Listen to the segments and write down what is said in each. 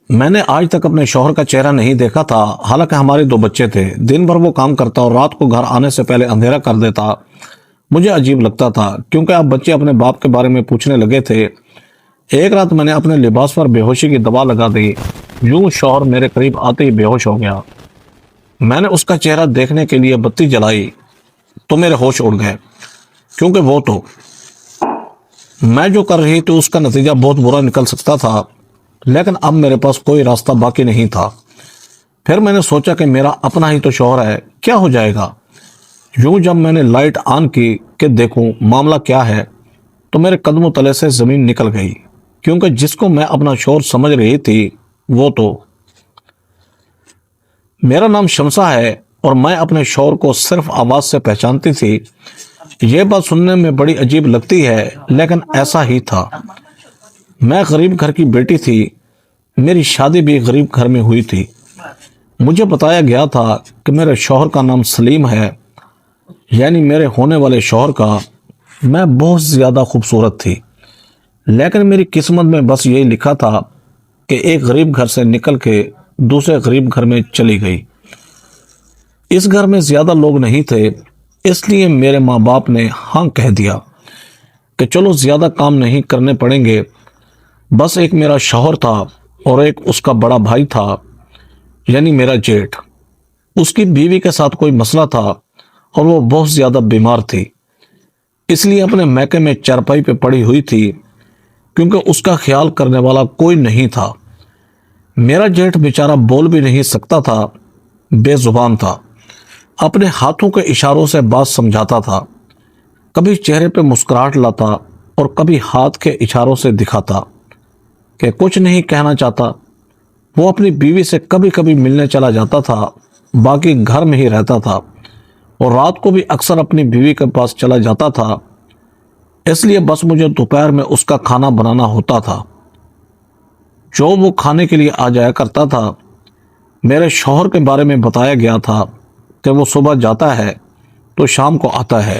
میں نے آج تک اپنے شوہر کا چہرہ نہیں دیکھا تھا، حالانکہ ہمارے 2 بچے تھے۔ دن بھر وہ کام کرتا اور رات کو گھر آنے سے پہلے اندھیرا کر دیتا۔ مجھے عجیب لگتا تھا کیونکہ اب بچے اپنے باپ کے بارے میں پوچھنے لگے تھے۔ ایک رات میں نے اپنے لباس پر بے ہوشی کی دوا لگا دی، یوں شوہر میرے قریب آتے ہی بے ہوش ہو گیا۔ میں نے اس کا چہرہ دیکھنے کے لیے بتی جلائی تو میرے ہوش اڑ گئے، کیونکہ وہ تو میں جو کر رہی تھی اس کا نتیجہ بہت برا نکل سکتا تھا، لیکن اب میرے پاس کوئی راستہ باقی نہیں تھا۔ پھر میں نے سوچا کہ میرا اپنا ہی تو شوہر ہے، کیا ہو جائے گا۔ یوں جب میں نے لائٹ آن کی کہ دیکھوں معاملہ کیا ہے تو میرے قدموں تلے سے زمین نکل گئی، کیونکہ جس کو میں اپنا شوہر سمجھ رہی تھی وہ تو میرا نام شمسہ ہے، اور میں اپنے شوہر کو صرف آواز سے پہچانتی تھی۔ یہ بات سننے میں بڑی عجیب لگتی ہے، لیکن ایسا ہی تھا۔ میں غریب گھر کی بیٹی تھی، میری شادی بھی غریب گھر میں ہوئی تھی۔ مجھے بتایا گیا تھا کہ میرے شوہر کا نام سلیم ہے، یعنی میرے ہونے والے شوہر کا۔ میں بہت زیادہ خوبصورت تھی، لیکن میری قسمت میں بس یہی لکھا تھا کہ ایک غریب گھر سے نکل کے دوسرے غریب گھر میں چلی گئی۔ اس گھر میں زیادہ لوگ نہیں تھے، اس لیے میرے ماں باپ نے ہاں کہہ دیا کہ چلو زیادہ کام نہیں کرنے پڑیں گے۔ بس ایک میرا شوہر تھا اور ایک اس کا بڑا بھائی تھا، یعنی میرا جیٹھ۔ اس کی بیوی کے ساتھ کوئی مسئلہ تھا اور وہ بہت زیادہ بیمار تھی، اس لیے اپنے میکے میں چارپائی پہ پڑی ہوئی تھی، کیونکہ اس کا خیال کرنے والا کوئی نہیں تھا۔ میرا جیٹھ بیچارہ بول بھی نہیں سکتا تھا، بے زبان تھا، اپنے ہاتھوں کے اشاروں سے بات سمجھاتا تھا۔ کبھی چہرے پہ مسکراہٹ لاتا اور کبھی ہاتھ کے اشاروں سے دکھاتا کہ کچھ نہیں کہنا چاہتا۔ وہ اپنی بیوی سے کبھی کبھی ملنے چلا جاتا تھا، باقی گھر میں ہی رہتا تھا، اور رات کو بھی اکثر اپنی بیوی کے پاس چلا جاتا تھا۔ اس لیے بس مجھے دوپہر میں اس کا کھانا بنانا ہوتا تھا، جو وہ کھانے کے لیے آ جایا کرتا تھا۔ میرے شوہر کے بارے میں بتایا گیا تھا کہ وہ صبح جاتا ہے تو شام کو آتا ہے۔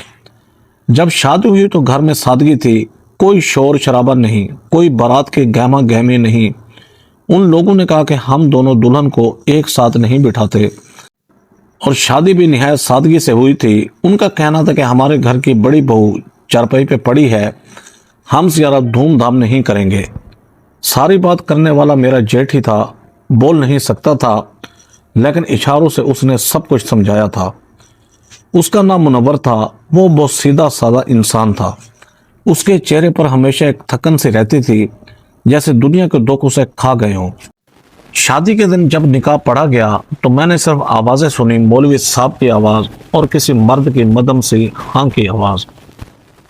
جب شادی ہوئی تو گھر میں سادگی تھی، کوئی شور شرابہ نہیں، کوئی بارات کے گہما گہمی نہیں۔ ان لوگوں نے کہا کہ ہم دونوں دلہن کو ایک ساتھ نہیں بٹھاتے، اور شادی بھی نہایت سادگی سے ہوئی تھی۔ ان کا کہنا تھا کہ ہمارے گھر کی بڑی بہو چارپائی پہ پڑی ہے، ہم زیادہ دھوم دھام نہیں کریں گے۔ ساری بات کرنے والا میرا جیٹھ ہی تھا، بول نہیں سکتا تھا، لیکن اشاروں سے اس نے سب کچھ سمجھایا تھا۔ اس کا نام منور تھا، وہ بہت سیدھا سادہ انسان تھا۔ اس کے چہرے پر ہمیشہ ایک تھکن سی رہتی تھی، جیسے دنیا کے دکھ اسے کھا گئے ہوں۔ شادی کے دن جب نکاح پڑھا گیا تو میں نے صرف آوازیں سنی، مولوی صاحب کی آواز اور کسی مرد کی مدم سی ہاں کی آواز۔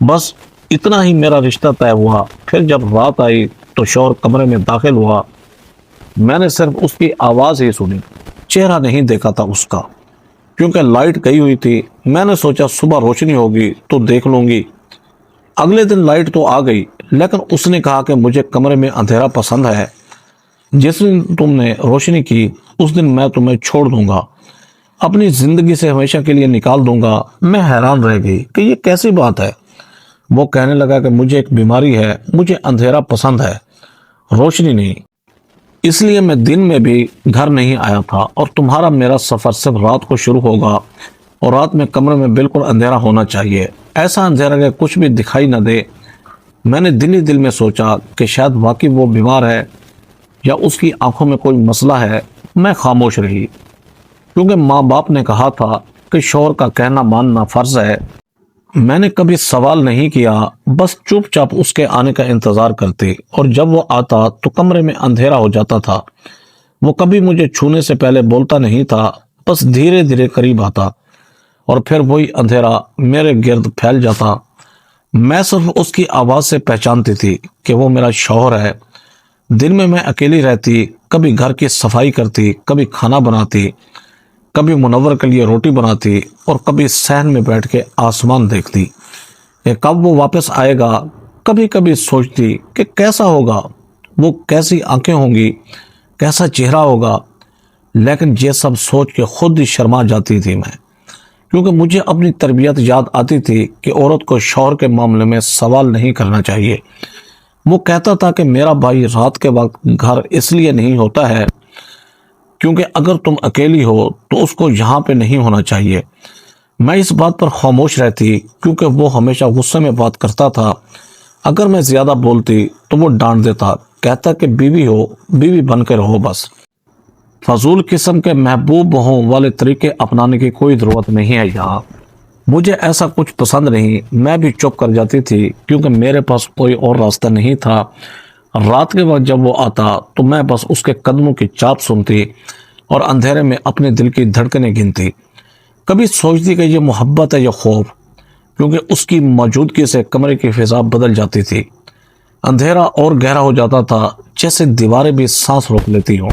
بس اتنا ہی میرا رشتہ طے ہوا۔ پھر جب رات آئی تو شوہر کمرے میں داخل ہوا۔ میں نے صرف اس کی آواز ہی سنی، چہرہ نہیں دیکھا تھا اس کا، کیونکہ لائٹ گئی ہوئی تھی۔ میں نے سوچا صبح روشنی ہوگی تو دیکھ لوں گی۔ اگلے دن لائٹ تو آ گئی، لیکن اس نے کہا کہ مجھے کمرے میں اندھیرا پسند ہے، جس دن تم نے روشنی کی اس دن میں تمہیں چھوڑ دوں گا، اپنی زندگی سے ہمیشہ کے لیے نکال دوں گا۔ میں حیران رہ گئی کہ یہ کیسی بات ہے۔ وہ کہنے لگا کہ مجھے ایک بیماری ہے، مجھے اندھیرا پسند ہے، روشنی نہیں، اس لیے میں دن میں بھی گھر نہیں آیا تھا، اور تمہارا میرا سفر صرف رات کو شروع ہوگا، اور رات میں کمرے میں بالکل اندھیرا ہونا چاہیے، ایسا اندھیرا کہ کچھ بھی دکھائی نہ دے۔ میں نے دل ہی دل میں سوچا کہ شاید واقعی وہ بیمار ہے یا اس کی آنکھوں میں کوئی مسئلہ ہے۔ میں خاموش رہی، کیونکہ ماں باپ نے کہا تھا کہ شوہر کا کہنا ماننا فرض ہے۔ میں نے کبھی سوال نہیں کیا، بس چپ چاپ اس کے آنے کا انتظار کرتی، اور جب وہ آتا تو کمرے میں اندھیرا ہو جاتا تھا۔ وہ کبھی مجھے چھونے سے پہلے بولتا نہیں تھا، بس دھیرے دھیرے قریب آتا، اور پھر وہی اندھیرا میرے گرد پھیل جاتا۔ میں صرف اس کی آواز سے پہچانتی تھی کہ وہ میرا شوہر ہے۔ دن میں اکیلی رہتی، کبھی گھر کی صفائی کرتی، کبھی کھانا بناتی، کبھی منور کے لیے روٹی بناتی، اور کبھی صحن میں بیٹھ کے آسمان دیکھتی کہ کب وہ واپس آئے گا۔ کبھی کبھی سوچتی کہ کیسا ہوگا، وہ کیسی آنکھیں ہوں گی، کیسا چہرہ ہوگا، لیکن یہ سب سوچ کے خود ہی شرما جاتی تھی میں، کیونکہ مجھے اپنی تربیت یاد آتی تھی کہ عورت کو شوہر کے معاملے میں سوال نہیں کرنا چاہیے۔ وہ کہتا تھا کہ میرا بھائی رات کے وقت گھر اس لیے نہیں ہوتا ہے کیونکہ اگر تم اکیلی ہو تو اس کو یہاں پہ نہیں ہونا چاہیے۔ میں اس بات پر خاموش رہتی کیونکہ وہ ہمیشہ غصے میں بات کرتا تھا۔ اگر میں زیادہ بولتی تو وہ ڈانٹ دیتا، کہتا کہ بیوی ہو، بیوی بن کے رہو بس۔ فضول قسم کے محبوب ہوں والے طریقے اپنانے کی کوئی ضرورت نہیں ہے یہاں۔ مجھے ایسا کچھ پسند نہیں۔ میں بھی چپ کر جاتی تھی کیونکہ میرے پاس کوئی اور راستہ نہیں تھا۔ رات کے وقت جب وہ آتا تو میں بس اس کے قدموں کی چاپ سنتی اور اندھیرے میں اپنے دل کی دھڑکنیں گنتی۔ کبھی سوچتی کہ یہ محبت ہے یا خوف، کیونکہ اس کی موجودگی سے کمرے کی فضا بدل جاتی تھی۔ اندھیرا اور گہرا ہو جاتا تھا، جیسے دیواریں بھی سانس روک لیتی ہوں۔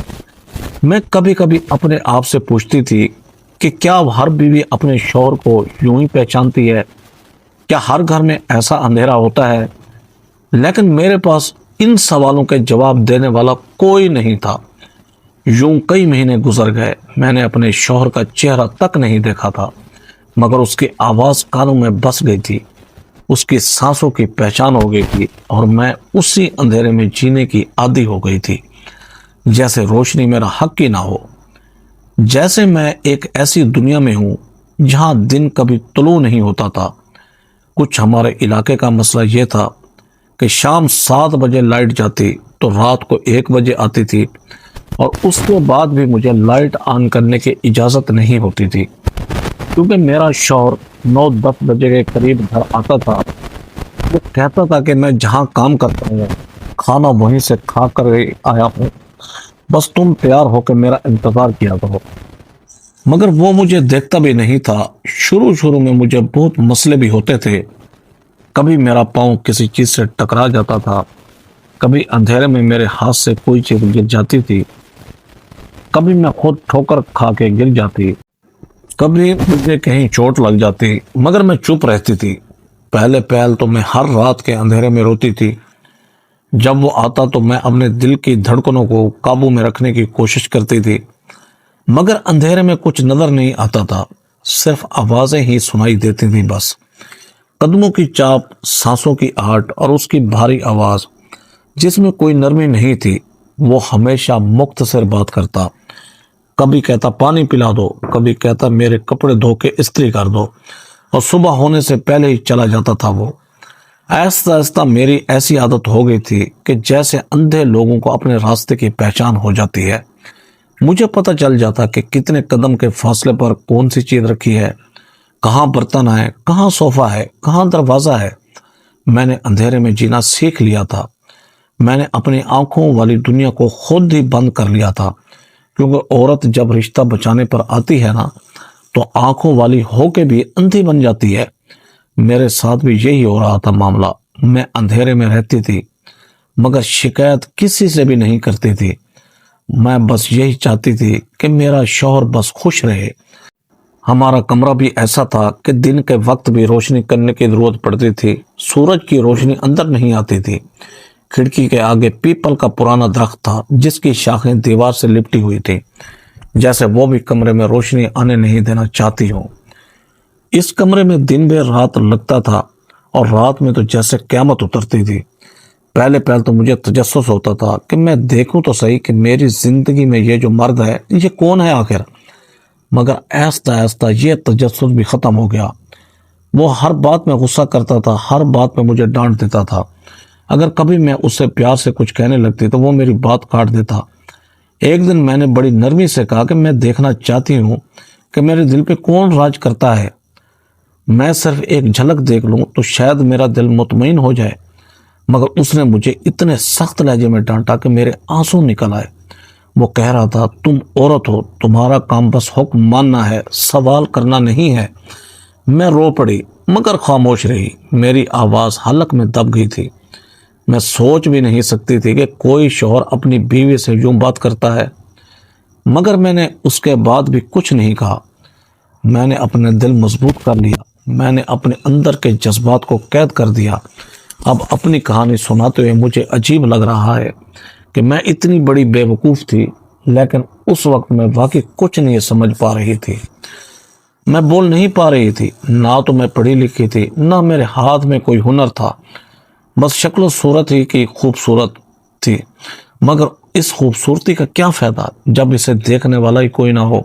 میں کبھی کبھی اپنے آپ سے پوچھتی تھی کہ کیا ہر بیوی اپنے شوہر کو یوں ہی پہچانتی ہے؟ کیا ہر گھر میں ایسا اندھیرا ہوتا ہے؟ لیکن میرے پاس ان سوالوں کے جواب دینے والا کوئی نہیں تھا۔ یوں کئی مہینے گزر گئے، میں نے اپنے شوہر کا چہرہ تک نہیں دیکھا تھا، مگر اس کی آواز کانوں میں بس گئی تھی، اس کی سانسوں کی پہچان ہو گئی تھی، اور میں اسی اندھیرے میں جینے کی عادی ہو گئی تھی، جیسے روشنی میرا حق ہی نہ ہو، جیسے میں ایک ایسی دنیا میں ہوں جہاں دن کبھی طلوع نہیں ہوتا تھا۔ کچھ ہمارے علاقے کا مسئلہ یہ تھا کہ شام 7 بجے لائٹ جاتی تو رات کو 1 بجے آتی تھی، اور اس کے بعد بھی مجھے لائٹ آن کرنے کی اجازت نہیں ہوتی تھی، کیونکہ میرا شوہر 9-10 بجے کے قریب گھر آتا تھا۔ وہ کہتا تھا کہ میں جہاں کام کرتا ہوں کھانا وہیں سے کھا کر ہی آیا ہوں، بس تم تیار ہو کے میرا انتظار کیا کرو۔ مگر وہ مجھے دیکھتا بھی نہیں تھا۔ شروع میں مجھے بہت مسئلے بھی ہوتے تھے۔ کبھی میرا پاؤں کسی چیز سے ٹکرا جاتا تھا، کبھی اندھیرے میں میرے ہاتھ سے کوئی چیز گر جاتی تھی، کبھی میں خود ٹھوکر کھا کے گر جاتی، کبھی مجھے کہیں چوٹ لگ جاتی، مگر میں چپ رہتی تھی۔ پہلے تو میں ہر رات کے اندھیرے میں روتی تھی۔ جب وہ آتا تو میں اپنے دل کی دھڑکنوں کو قابو میں رکھنے کی کوشش کرتی تھی، مگر اندھیرے میں کچھ نظر نہیں آتا تھا، صرف آوازیں ہی سنائی دیتی تھی بس۔ قدموں کی چاپ، سانسوں کی آہٹ اور اس کی بھاری آواز جس میں کوئی نرمی نہیں تھی۔ وہ ہمیشہ مختصر بات کرتا، کبھی کہتا پانی پلا دو، کبھی کہتا میرے کپڑے دھو کے استری کر دو، اور صبح ہونے سے پہلے ہی چلا جاتا تھا وہ۔ آہستہ آہستہ میری ایسی عادت ہو گئی تھی کہ جیسے اندھے لوگوں کو اپنے راستے کی پہچان ہو جاتی ہے۔ مجھے پتہ چل جاتا کہ کتنے قدم کے فاصلے پر کون سی چیز رکھی ہے، کہاں برتن ہے، کہاں صوفہ ہے، کہاں دروازہ ہے۔ میں نے اندھیرے میں جینا سیکھ لیا تھا۔ میں نے اپنی آنکھوں والی دنیا کو خود ہی بند کر لیا تھا، کیونکہ عورت جب رشتہ بچانے پر آتی ہے نا تو آنکھوں والی ہو کے بھی اندھی بن جاتی ہے۔ میرے ساتھ بھی یہی ہو رہا تھا معاملہ۔ میں اندھیرے میں رہتی تھی، مگر شکایت کسی سے بھی نہیں کرتی تھی۔ میں بس یہی چاہتی تھی کہ میرا شوہر بس خوش رہے۔ ہمارا کمرہ بھی ایسا تھا کہ دن کے وقت بھی روشنی کرنے کی ضرورت پڑتی تھی، سورج کی روشنی اندر نہیں آتی تھی۔ کھڑکی کے آگے پیپل کا پرانا درخت تھا جس کی شاخیں دیوار سے لپٹی ہوئی تھی، جیسے وہ بھی کمرے میں روشنی آنے نہیں دینا چاہتی ہوں۔ اس کمرے میں دن بھر رات لگتا تھا، اور رات میں تو جیسے قیامت اترتی تھی۔ پہلے تو مجھے تجسس ہوتا تھا کہ میں دیکھوں تو صحیح کہ میری زندگی میں یہ جو مرد ہے یہ کون ہے آخر، مگر آہستہ آہستہ یہ تجسس بھی ختم ہو گیا۔ وہ ہر بات میں غصہ کرتا تھا، ہر بات میں مجھے ڈانٹ دیتا تھا۔ اگر کبھی میں اس سے پیار سے کچھ کہنے لگتی تو وہ میری بات کاٹ دیتا۔ ایک دن میں نے بڑی نرمی سے کہا کہ میں دیکھنا چاہتی ہوں کہ میرے دل پہ کون راج کرتا ہے، میں صرف ایک جھلک دیکھ لوں تو شاید میرا دل مطمئن ہو جائے۔ مگر اس نے مجھے اتنے سخت لہجے میں ڈانٹا کہ میرے آنسو نکل آئے۔ وہ کہہ رہا تھا تم عورت ہو، تمہارا کام بس حکم ماننا ہے، سوال کرنا نہیں ہے۔ میں رو پڑی مگر خاموش رہی، میری آواز حلق میں دب گئی تھی۔ میں سوچ بھی نہیں سکتی تھی کہ کوئی شوہر اپنی بیوی سے یوں بات کرتا ہے، مگر میں نے اس کے بعد بھی کچھ نہیں کہا۔ میں نے اپنے دل مضبوط کر لیا، میں نے اپنے اندر کے جذبات کو قید کر دیا۔ اب اپنی کہانی سناتے ہوئے مجھے عجیب لگ رہا ہے کہ میں اتنی بڑی بے وقوف تھی، لیکن اس وقت میں واقعی کچھ نہیں سمجھ پا رہی تھی۔ میں بول نہیں پا رہی تھی، نہ تو میں پڑھی لکھی تھی، نہ میرے ہاتھ میں کوئی ہنر تھا، بس شکل و صورت ہی کی خوبصورت تھی، مگر اس خوبصورتی کا کیا فائدہ جب اسے دیکھنے والا ہی کوئی نہ ہو۔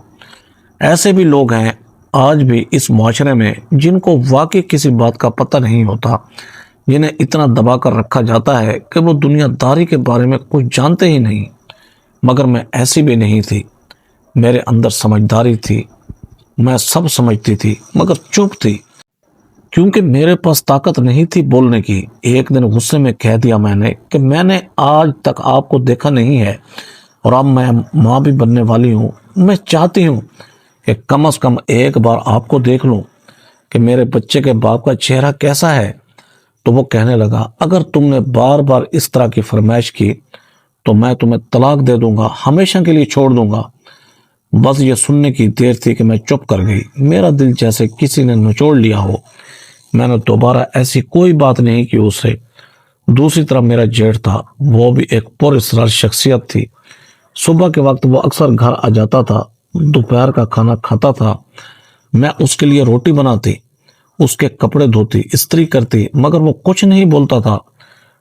ایسے بھی لوگ ہیں آج بھی اس معاشرے میں جن کو واقعی کسی بات کا پتہ نہیں ہوتا، جنہیں اتنا دبا کر رکھا جاتا ہے کہ وہ دنیا داری کے بارے میں کچھ جانتے ہی نہیں۔ مگر میں ایسی بھی نہیں تھی، میرے اندر سمجھداری تھی، میں سب سمجھتی تھی مگر چپ تھی، کیونکہ میرے پاس طاقت نہیں تھی بولنے کی۔ ایک دن غصے میں کہہ دیا میں نے کہ میں نے آج تک آپ کو دیکھا نہیں ہے، اور اب میں ماں بھی بننے والی ہوں، میں چاہتی ہوں کہ کم از کم ایک بار آپ کو دیکھ لوں کہ میرے بچے کے باپ کا چہرہ کیسا ہے۔ تو وہ کہنے لگا، اگر تم نے بار بار اس طرح کی فرمائش کی تو میں تمہیں طلاق دے دوں گا، ہمیشہ کے لیے چھوڑ دوں گا۔ بس یہ سننے کی دیر تھی کہ میں چپ کر گئی، میرا دل جیسے کسی نے نچوڑ لیا ہو۔ میں نے دوبارہ ایسی کوئی بات نہیں کی اس سے۔ دوسری طرف میرا جیٹھ تھا، وہ بھی ایک پر اسرار شخصیت تھی۔ صبح کے وقت وہ اکثر گھر آ جاتا تھا، دوپہر کا کھانا کھاتا تھا، میں اس کے لیے روٹی بناتی، اس کے کپڑے دھوتی، استری کرتی، مگر وہ کچھ نہیں بولتا تھا،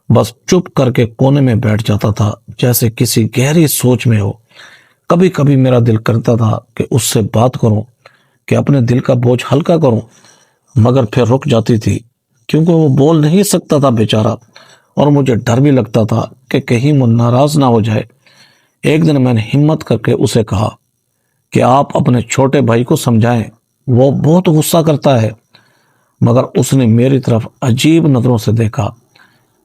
بس چپ کر کے کونے میں بیٹھ جاتا تھا جیسے کسی گہری سوچ میں ہو۔ کبھی کبھی میرا دل کرتا تھا کہ اس سے بات کروں، کہ اپنے دل کا بوجھ ہلکا کروں، مگر پھر رک جاتی تھی، کیونکہ وہ بول نہیں سکتا تھا بیچارہ، اور مجھے ڈر بھی لگتا تھا کہ کہیں وہ ناراض نہ ہو جائے۔ ایک دن میں نے ہمت کر کے اسے کہا کہ آپ اپنے چھوٹے بھائی کو سمجھائیں، وہ بہت غصہ کرتا ہے۔ مگر اس نے میری طرف عجیب نظروں سے دیکھا،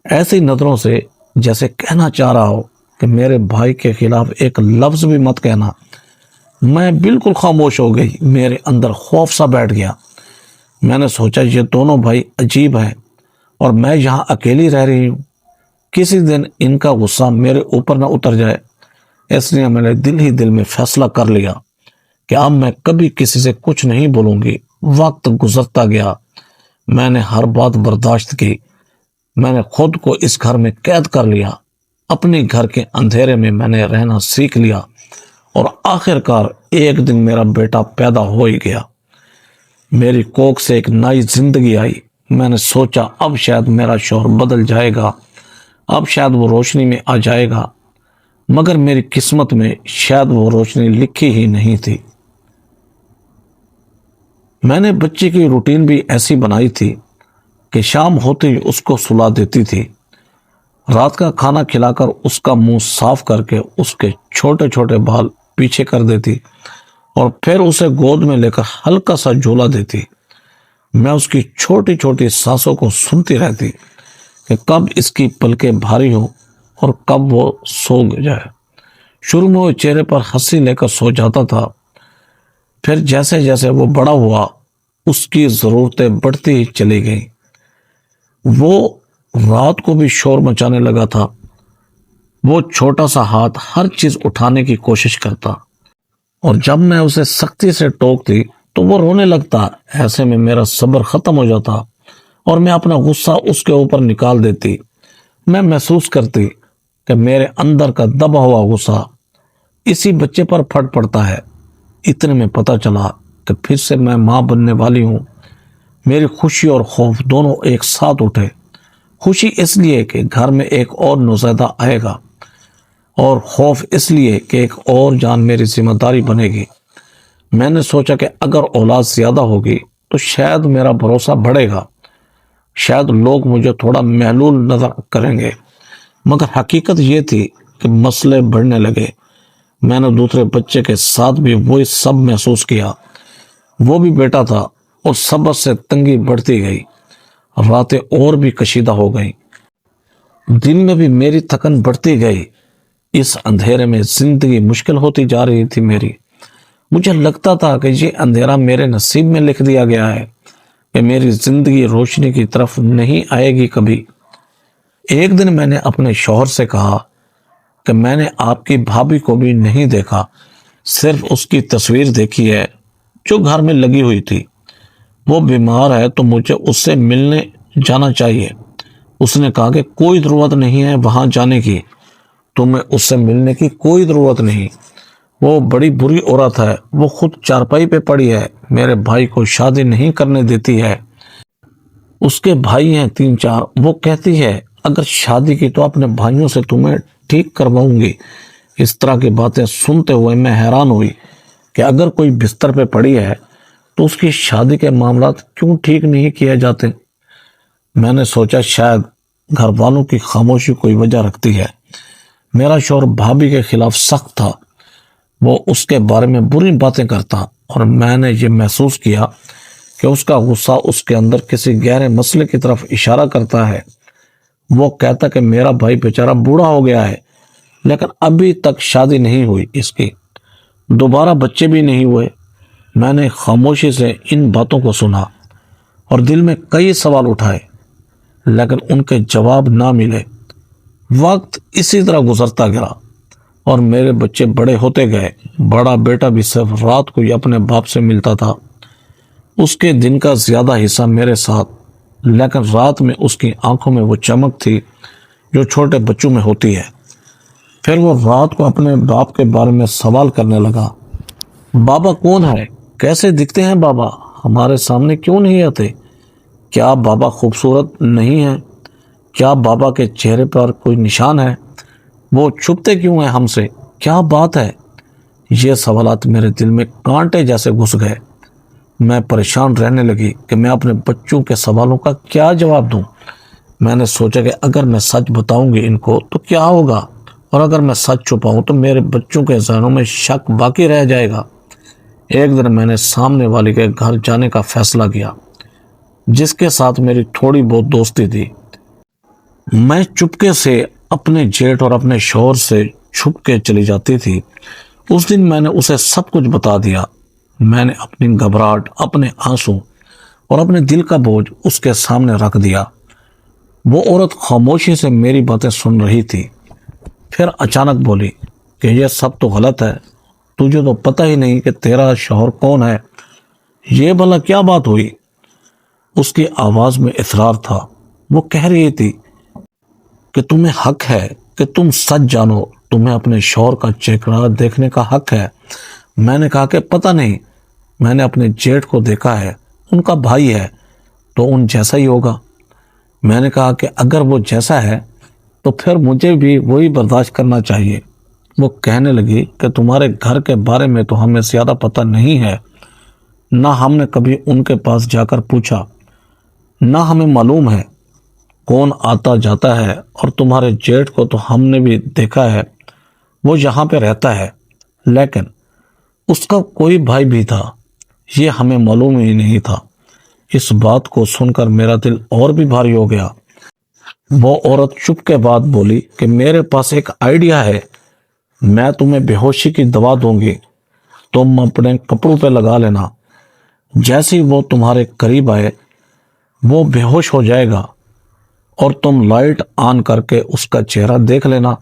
ایسی نظروں سے جیسے کہنا چاہ رہا ہو کہ میرے بھائی کے خلاف ایک لفظ بھی مت کہنا۔ میں بالکل خاموش ہو گئی، میرے اندر خوف سا بیٹھ گیا۔ میں نے سوچا یہ دونوں بھائی عجیب ہیں اور میں یہاں اکیلی رہ رہی ہوں، کسی دن ان کا غصہ میرے اوپر نہ اتر جائے۔ اس لیے میں نے دل ہی دل میں فیصلہ کر لیا کہ اب میں کبھی کسی سے کچھ نہیں بولوں گی۔ وقت گزرتا گیا، میں نے ہر بات برداشت کی، میں نے خود کو اس گھر میں قید کر لیا، اپنے گھر کے اندھیرے میں میں نے رہنا سیکھ لیا، اور آخر کار ایک دن میرا بیٹا پیدا ہو ہی گیا۔ میری کوکھ سے ایک نئی زندگی آئی۔ میں نے سوچا اب شاید میرا شوہر بدل جائے گا، اب شاید وہ روشنی میں آ جائے گا، مگر میری قسمت میں شاید وہ روشنی لکھی ہی نہیں تھی۔ میں نے بچے کی روٹین بھی ایسی بنائی تھی کہ شام ہوتے ہی اس کو سلا دیتی تھی، رات کا کھانا کھلا کر اس کا منہ صاف کر کے اس کے چھوٹے چھوٹے بال پیچھے کر دیتی، اور پھر اسے گود میں لے کر ہلکا سا جھولا دیتی۔ میں اس کی چھوٹی چھوٹی سانسوں کو سنتی رہتی کہ کب اس کی پلکیں بھاری ہوں اور کب وہ سو جائے۔ شروع میں وہ چہرے پر ہنسی لے کر سو جاتا تھا، پھر جیسے جیسے وہ بڑا ہوا اس کی ضرورتیں بڑھتی ہی چلی گئیں۔ وہ رات کو بھی شور مچانے لگا تھا، وہ چھوٹا سا ہاتھ ہر چیز اٹھانے کی کوشش کرتا، اور جب میں اسے سختی سے ٹوکتی تو وہ رونے لگتا۔ ایسے میں میرا صبر ختم ہو جاتا اور میں اپنا غصہ اس کے اوپر نکال دیتی۔ میں محسوس کرتی کہ میرے اندر کا دبا ہوا غصہ اسی بچے پر پھٹ پڑتا ہے۔ اتنے میں پتہ چلا کہ پھر سے میں ماں بننے والی ہوں۔ میری خوشی اور خوف دونوں ایک ساتھ اٹھے۔ خوشی اس لیے کہ گھر میں ایک اور نوزائیدہ آئے گا، اور خوف اس لیے کہ ایک اور جان میری ذمہ داری بنے گی۔ میں نے سوچا کہ اگر اولاد زیادہ ہوگی تو شاید میرا بھروسہ بڑھے گا، شاید لوگ مجھے تھوڑا محلول نظر کریں گے، مگر حقیقت یہ تھی کہ مسئلے بڑھنے لگے۔ میں نے دوسرے بچے کے ساتھ بھی وہی سب محسوس کیا۔ وہ بھی بیٹا تھا اور صبر سے تنگی بڑھتی گئی، راتیں اور بھی کشیدہ ہو گئیں، دن میں بھی میری تھکن بڑھتی گئی۔ اس اندھیرے میں زندگی مشکل ہوتی جا رہی تھی میری۔ مجھے لگتا تھا کہ یہ اندھیرا میرے نصیب میں لکھ دیا گیا ہے، کہ میری زندگی روشنی کی طرف نہیں آئے گی کبھی۔ ایک دن میں نے اپنے شوہر سے کہا کہ میں نے آپ کی بھابھی کو بھی نہیں دیکھا، صرف اس کی تصویر دیکھی ہے جو گھر میں لگی ہوئی تھی۔ وہ بیمار ہے تو مجھے اس سے ملنے جانا چاہیے۔ اس نے کہا کہ کوئی ضرورت نہیں ہے وہاں جانے کی، تمہیں اس سے ملنے کی کوئی ضرورت نہیں، وہ بڑی بری عورت ہے، وہ خود چارپائی پہ پڑی ہے، میرے بھائی کو شادی نہیں کرنے دیتی ہے، اس کے بھائی ہیں 3-4، وہ کہتی ہے اگر شادی کی تو اپنے بھائیوں سے تمہیں ٹھیک کرواؤں گی۔ اس طرح کی باتیں سنتے ہوئے میں حیران ہوئی کہ اگر کوئی بستر پہ پڑی ہے تو اس کی شادی کے معاملات کیوں ٹھیک نہیں کیے جاتے۔ میں نے سوچا شاید گھر والوں کی خاموشی کوئی وجہ رکھتی ہے۔ میرا شوہر بھابھی کے خلاف سخت تھا، وہ اس کے بارے میں بری باتیں کرتا، اور میں نے یہ محسوس کیا کہ اس کا غصہ اس کے اندر کسی گہرے مسئلے کی طرف اشارہ کرتا ہے۔ وہ کہتا کہ میرا بھائی بیچارہ بوڑھا ہو گیا ہے لیکن ابھی تک شادی نہیں ہوئی اس کی، دوبارہ بچے بھی نہیں ہوئے۔ میں نے خاموشی سے ان باتوں کو سنا اور دل میں کئی سوال اٹھائے لیکن ان کے جواب نہ ملے۔ وقت اسی طرح گزرتا گیا اور میرے بچے بڑے ہوتے گئے۔ بڑا بیٹا بھی صرف رات کو ہی اپنے باپ سے ملتا تھا، اس کے دن کا زیادہ حصہ میرے ساتھ، لیکن رات میں اس کی آنکھوں میں وہ چمک تھی جو چھوٹے بچوں میں ہوتی ہے۔ پھر وہ رات کو اپنے باپ کے بارے میں سوال کرنے لگا، بابا کون ہے؟ کیسے دکھتے ہیں بابا؟ ہمارے سامنے کیوں نہیں آتے؟ کیا بابا خوبصورت نہیں ہیں؟ کیا بابا کے چہرے پر کوئی نشان ہے؟ وہ چھپتے کیوں ہیں ہم سے؟ کیا بات ہے؟ یہ سوالات میرے دل میں کانٹے جیسے گھس گئے۔ میں پریشان رہنے لگی کہ میں اپنے بچوں کے سوالوں کا کیا جواب دوں۔ میں نے سوچا کہ اگر میں سچ بتاؤں گی ان کو تو کیا ہوگا، اور اگر میں سچ چھپاؤں تو میرے بچوں کے ذہنوں میں شک باقی رہ جائے گا۔ ایک دن میں نے سامنے والی کے گھر جانے کا فیصلہ کیا، جس کے ساتھ میری تھوڑی بہت دوستی تھی۔ میں چپکے سے اپنے جیٹ اور اپنے شوہر سے چھپ کے چلی جاتی تھی۔ اس دن میں نے اسے سب کچھ بتا دیا۔ میں نے اپنی گھبراہٹ، اپنے آنسو اور اپنے دل کا بوجھ اس کے سامنے رکھ دیا۔ وہ عورت خاموشی سے میری باتیں سن رہی تھی، پھر اچانک بولی کہ یہ سب تو غلط ہے، تجھے تو پتہ ہی نہیں کہ تیرا شوہر کون ہے۔ یہ بھلا کیا بات ہوئی؟ اس کی آواز میں اصرار تھا۔ وہ کہہ رہی تھی کہ تمہیں حق ہے کہ تم سچ جانو، تمہیں اپنے شوہر کا چہرہ دیکھنے کا حق ہے۔ میں نے کہا کہ پتہ نہیں، میں نے اپنے جیٹ کو دیکھا ہے، ان کا بھائی ہے تو ان جیسا ہی ہوگا۔ میں نے کہا کہ اگر وہ جیسا ہے تو پھر مجھے بھی وہی برداشت کرنا چاہیے۔ وہ کہنے لگی کہ تمہارے گھر کے بارے میں تو ہمیں زیادہ پتہ نہیں ہے، نہ ہم نے کبھی ان کے پاس جا کر پوچھا، نہ ہمیں معلوم ہے کون آتا جاتا ہے، اور تمہارے جیٹ کو تو ہم نے بھی دیکھا ہے، وہ یہاں پہ رہتا ہے، لیکن اس کا کوئی بھائی بھی تھا، یہ ہمیں معلوم ہی نہیں تھا۔ اس بات کو سن کر میرا دل اور بھی بھاری ہو گیا۔ وہ عورت چپ کے بعد بولی کہ میرے پاس ایک آئیڈیا ہے، میں تمہیں بے ہوشی کی دوا دوں گی، تم اپنے کپڑوں پہ لگا لینا، جیسے ہی وہ تمہارے قریب آئے وہ بے ہوش ہو جائے گا، اور تم لائٹ آن کر کے اس کا چہرہ دیکھ لینا۔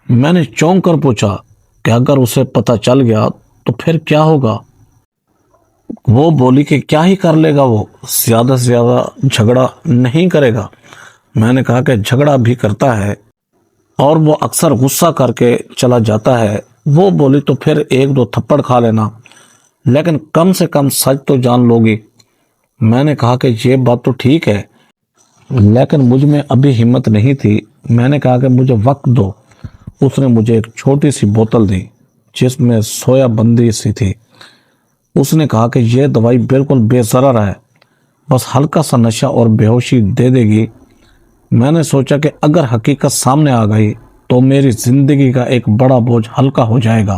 میں نے چونک کر پوچھا کہ اگر اسے پتہ چل گیا تو پھر کیا ہوگا؟ وہ بولی کہ کیا ہی کر لے گا، وہ زیادہ سے زیادہ جھگڑا نہیں کرے گا۔ میں نے کہا کہ جھگڑا بھی کرتا ہے اور وہ اکثر غصہ کر کے چلا جاتا ہے۔ وہ بولی تو پھر ایک دو تھپڑ کھا لینا، لیکن کم سے کم سچ تو جان لو گی۔ میں نے کہا کہ یہ بات تو ٹھیک ہے، لیکن مجھ میں ابھی ہمت نہیں تھی۔ میں نے کہا کہ مجھے وقت دو۔ اس نے مجھے ایک چھوٹی سی بوتل دی جس میں سویا بندی سی تھی۔ اس نے کہا کہ یہ دوائی بالکل بے ضرر ہے، بس ہلکا سا نشہ اور بے ہوشی دے دے گی۔ میں نے سوچا کہ اگر حقیقت سامنے آ گئی تو میری زندگی کا ایک بڑا بوجھ ہلکا ہو جائے گا۔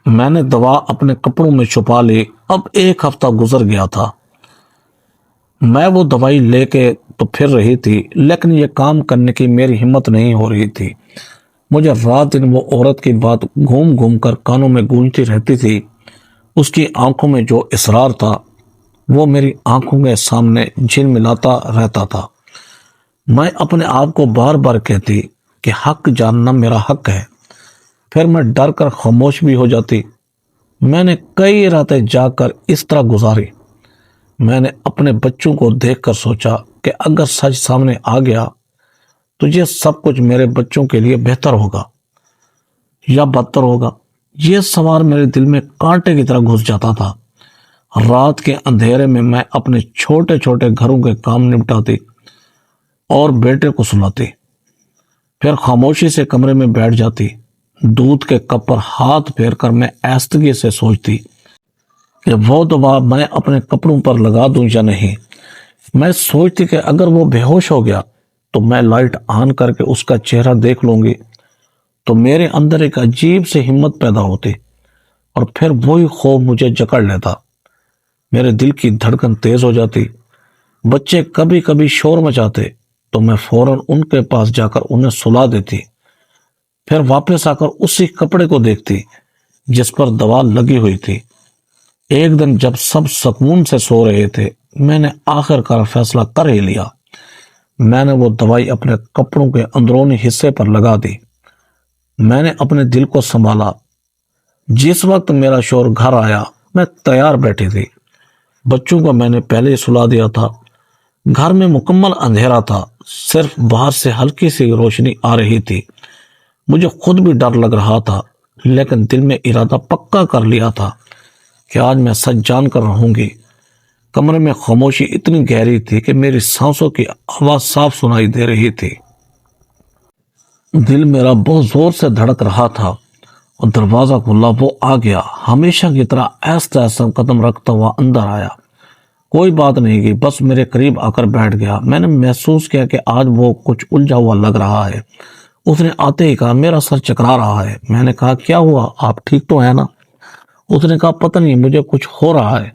میں نے دوا اپنے کپڑوں میں چھپا لی۔ اب ایک ہفتہ گزر گیا تھا۔ میں وہ دوائی لے کے تو پھر رہی تھی، لیکن یہ کام کرنے کی میری ہمت نہیں ہو رہی تھی۔ مجھے رات دن وہ عورت کی بات گھوم گھوم کر کانوں میں گونجتی رہتی تھی۔ اس کی آنکھوں میں جو اصرار تھا وہ میری آنکھوں کے سامنے جھلملاتا رہتا تھا۔ میں اپنے آپ کو بار بار کہتی کہ حق جاننا میرا حق ہے، پھر میں ڈر کر خاموش بھی ہو جاتی۔ میں نے کئی راتیں جا کر اس طرح گزاری۔ میں نے اپنے بچوں کو دیکھ کر سوچا کہ اگر سچ سامنے آ گیا تو یہ سب کچھ میرے بچوں کے لیے بہتر ہوگا یا بدتر ہوگا۔ یہ سوال میرے دل میں کانٹے کی طرح گھس جاتا تھا۔ رات کے اندھیرے میں میں اپنے چھوٹے چھوٹے گھروں کے کام نپٹاتی اور بیٹے کو سلاتی، پھر خاموشی سے کمرے میں بیٹھ جاتی۔ دودھ کے کپ پر ہاتھ پھیر کر میں آہستگی سے سوچتی کہ وہ دوا میں اپنے کپڑوں پر لگا دوں یا نہیں۔ میں سوچتی کہ اگر وہ بے ہوش ہو گیا تو میں لائٹ آن کر کے اس کا چہرہ دیکھ لوں گی تو میرے اندر ایک عجیب سی ہمت پیدا ہوتی، اور پھر وہی خوف مجھے جکڑ لیتا۔ میرے دل کی دھڑکن تیز ہو جاتی۔ بچے کبھی کبھی شور مچاتے تو میں فوراً ان کے پاس جا کر انہیں سلا دیتی، پھر واپس آ کر اسی کپڑے کو دیکھتی جس پر دوا لگی ہوئی تھی۔ ایک دن جب سب سکون سے سو رہے تھے، میں نے آخر کار فیصلہ کر ہی لیا۔ میں نے وہ دوائی اپنے کپڑوں کے اندرونی حصے پر لگا دی۔ میں نے اپنے دل کو سنبھالا۔ جس وقت میرا شوہر گھر آیا، میں تیار بیٹھی تھی۔ بچوں کو میں نے پہلے سلا دیا تھا۔ گھر میں مکمل اندھیرا تھا، صرف باہر سے ہلکی سی روشنی آ رہی تھی۔ مجھے خود بھی ڈر لگ رہا تھا، لیکن دل میں ارادہ پکا کر لیا تھا کہ آج میں سچ جان کر رہوں گی۔ کمرے میں خاموشی اتنی گہری تھی کہ میری سانسوں کی آواز صاف سنائی دے رہی تھی۔ دل میرا بہت زور سے دھڑک رہا تھا، اور دروازہ کھلا، وہ آ گیا۔ ہمیشہ کی طرح آہستہ آہستہ قدم رکھتا ہوا اندر آیا۔ کوئی بات نہیں کی، بس میرے قریب آ کر بیٹھ گیا۔ میں نے محسوس کیا کہ آج وہ کچھ الجھا ہوا لگ رہا ہے۔ اس نے آتے ہی کہا، میرا سر چکرا رہا ہے۔ میں نے کہا، کیا ہوا، آپ ٹھیک تو ہیں نا؟ اس نے کہا، پتہ نہیں، مجھے کچھ ہو رہا ہے۔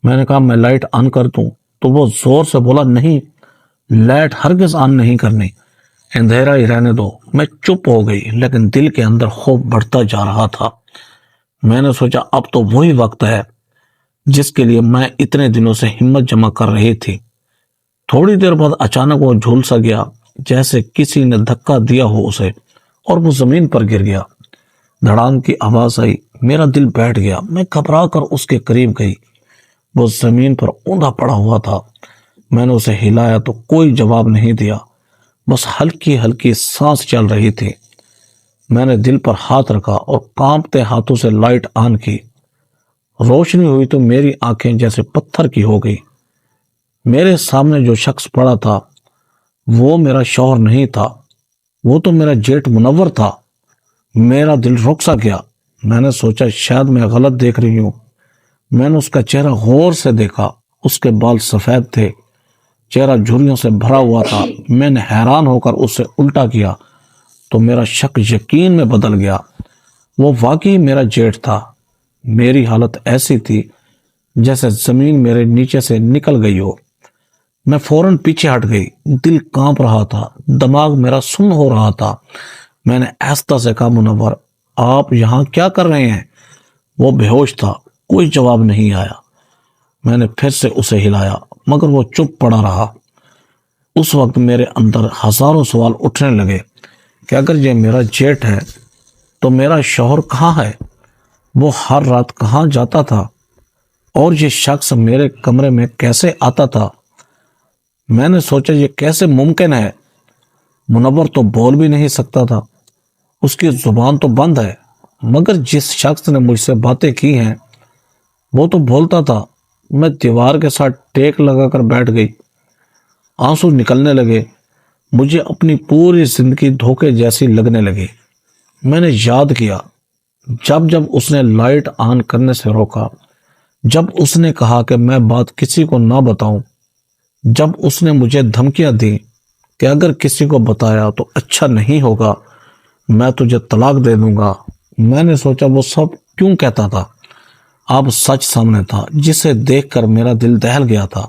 میں نے کہا، میں لائٹ آن کر دوں؟ تو وہ زور سے بولا، نہیں، لائٹ ہرگز آن نہیں کرنی، اندھیرا ہی رہنے دو۔ میں چپ ہو گئی، لیکن دل کے اندر خوف بڑھتا جا رہا تھا۔ میں نے سوچا، اب تو وہی وقت ہے جس کے لیے میں اتنے دنوں سے ہمت جمع کر رہی تھی۔ تھوڑی دیر بعد اچانک وہ جھول سا گیا، جیسے کسی نے دھکا دیا ہو اسے، اور وہ زمین پر گر گیا۔ دھڑام کی آواز آئی، میرا دل بیٹھ گیا۔ میں گھبرا کر اس کے قریب گئی۔ وہ زمین پر اوندا پڑا ہوا تھا۔ میں نے اسے ہلایا تو کوئی جواب نہیں دیا، بس ہلکی ہلکی سانس چل رہی تھی۔ میں نے دل پر ہاتھ رکھا اور کانپتے ہاتھوں سے لائٹ آن کی۔ روشنی ہوئی تو میری آنکھیں جیسے پتھر کی ہو گئی۔ میرے سامنے جو شخص پڑا تھا وہ میرا شوہر نہیں تھا، وہ تو میرا جیٹ منور تھا۔ میرا دل رک سا گیا۔ میں نے سوچا شاید میں غلط دیکھ رہی ہوں۔ میں نے اس کا چہرہ غور سے دیکھا۔ اس کے بال سفید تھے، چہرہ جھریوں سے بھرا ہوا تھا۔ میں نے حیران ہو کر اسے الٹا کیا تو میرا شک یقین میں بدل گیا۔ وہ واقعی میرا جیٹ تھا۔ میری حالت ایسی تھی جیسے زمین میرے نیچے سے نکل گئی ہو۔ میں فوراً پیچھے ہٹ گئی۔ دل کانپ رہا تھا، دماغ میرا سن ہو رہا تھا۔ میں نے آہستہ سے کہا، منور، آپ یہاں کیا کر رہے ہیں؟ وہ بے ہوش تھا، کوئی جواب نہیں آیا۔ میں نے پھر سے اسے ہلایا، مگر وہ چپ پڑا رہا۔ اس وقت میرے اندر ہزاروں سوال اٹھنے لگے کہ اگر یہ میرا جیٹ ہے تو میرا شوہر کہاں ہے؟ وہ ہر رات کہاں جاتا تھا؟ اور یہ شخص میرے کمرے میں کیسے آتا تھا؟ میں نے سوچا یہ کیسے ممکن ہے؟ منور تو بول بھی نہیں سکتا تھا، اس کی زبان تو بند ہے، مگر جس شخص نے مجھ سے باتیں کی ہیں وہ تو بولتا تھا۔ میں دیوار کے ساتھ ٹیک لگا کر بیٹھ گئی۔ آنسو نکلنے لگے۔ مجھے اپنی پوری زندگی دھوکے جیسی لگنے لگی۔ میں نے یاد کیا جب اس نے لائٹ آن کرنے سے روکا، جب اس نے کہا کہ میں بات کسی کو نہ بتاؤں، جب اس نے مجھے دھمکیاں دی کہ اگر کسی کو بتایا تو اچھا نہیں ہوگا، میں تجھے طلاق دے دوں گا۔ میں نے سوچا وہ سب کیوں کہتا تھا؟ اب سچ سامنے تھا جسے دیکھ کر میرا دل دہل گیا تھا۔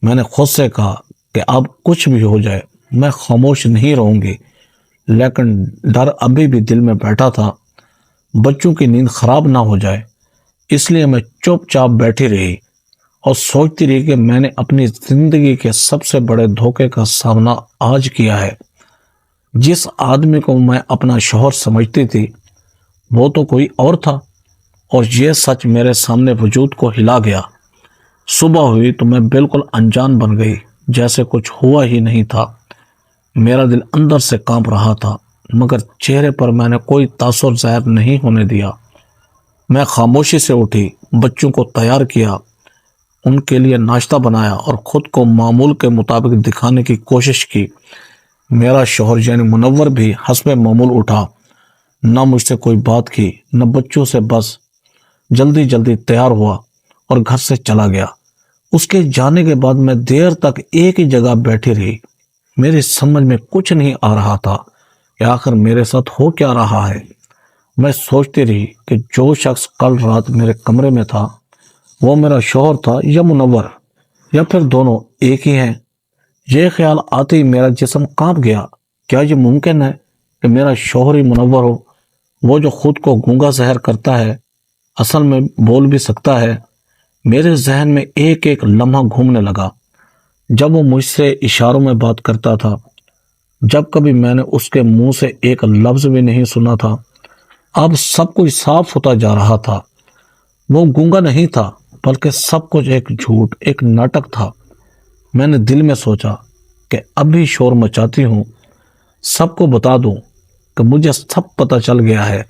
میں نے خود سے کہا کہ اب کچھ بھی ہو جائے میں خاموش نہیں رہوں گی، لیکن ڈر ابھی بھی دل میں بیٹھا تھا، بچوں کی نیند خراب نہ ہو جائے۔ اس لیے میں چپ چاپ بیٹھی رہی اور سوچتی رہی کہ میں نے اپنی زندگی کے سب سے بڑے دھوکے کا سامنا آج کیا ہے۔ جس آدمی کو میں اپنا شوہر سمجھتی تھی وہ تو کوئی اور تھا، اور یہ سچ میرے سامنے وجود کو ہلا گیا۔ صبح ہوئی تو میں بالکل انجان بن گئی، جیسے کچھ ہوا ہی نہیں تھا۔ میرا دل اندر سے کانپ رہا تھا، مگر چہرے پر میں نے کوئی تاثر ظاہر نہیں ہونے دیا۔ میں خاموشی سے اٹھی، بچوں کو تیار کیا، ان کے لیے ناشتہ بنایا اور خود کو معمول کے مطابق دکھانے کی کوشش کی۔ میرا شوہر یعنی منور بھی حسب معمول اٹھا، نہ مجھ سے کوئی بات کی نہ بچوں سے، بس جلدی جلدی تیار ہوا اور گھر سے چلا گیا۔ اس کے جانے کے بعد میں دیر تک ایک ہی جگہ بیٹھی رہی۔ میری سمجھ میں کچھ نہیں آ رہا تھا کہ آخر میرے ساتھ ہو کیا رہا ہے۔ میں سوچتی رہی کہ جو شخص کل رات میرے کمرے میں تھا وہ میرا شوہر تھا یا منور، یا پھر دونوں ایک ہی ہیں۔ یہ خیال آتے ہی میرا جسم کانپ گیا۔ کیا یہ ممکن ہے کہ میرا شوہر ہی منور ہو، وہ جو خود کو گونگا ظاہر کرتا ہے، اصل میں بول بھی سکتا ہے؟ میرے ذہن میں ایک ایک لمحہ گھومنے لگا۔ جب وہ مجھ سے اشاروں میں بات کرتا تھا، جب کبھی میں نے اس کے منہ سے ایک لفظ بھی نہیں سنا تھا، اب سب کچھ صاف ہوتا جا رہا تھا۔ وہ گونگا نہیں تھا، بلکہ سب کچھ ایک جھوٹ، ایک ناٹک تھا۔ میں نے دل میں سوچا کہ اب بھی شور مچاتی ہوں، سب کو بتا دوں کہ مجھے سب پتہ چل گیا ہے،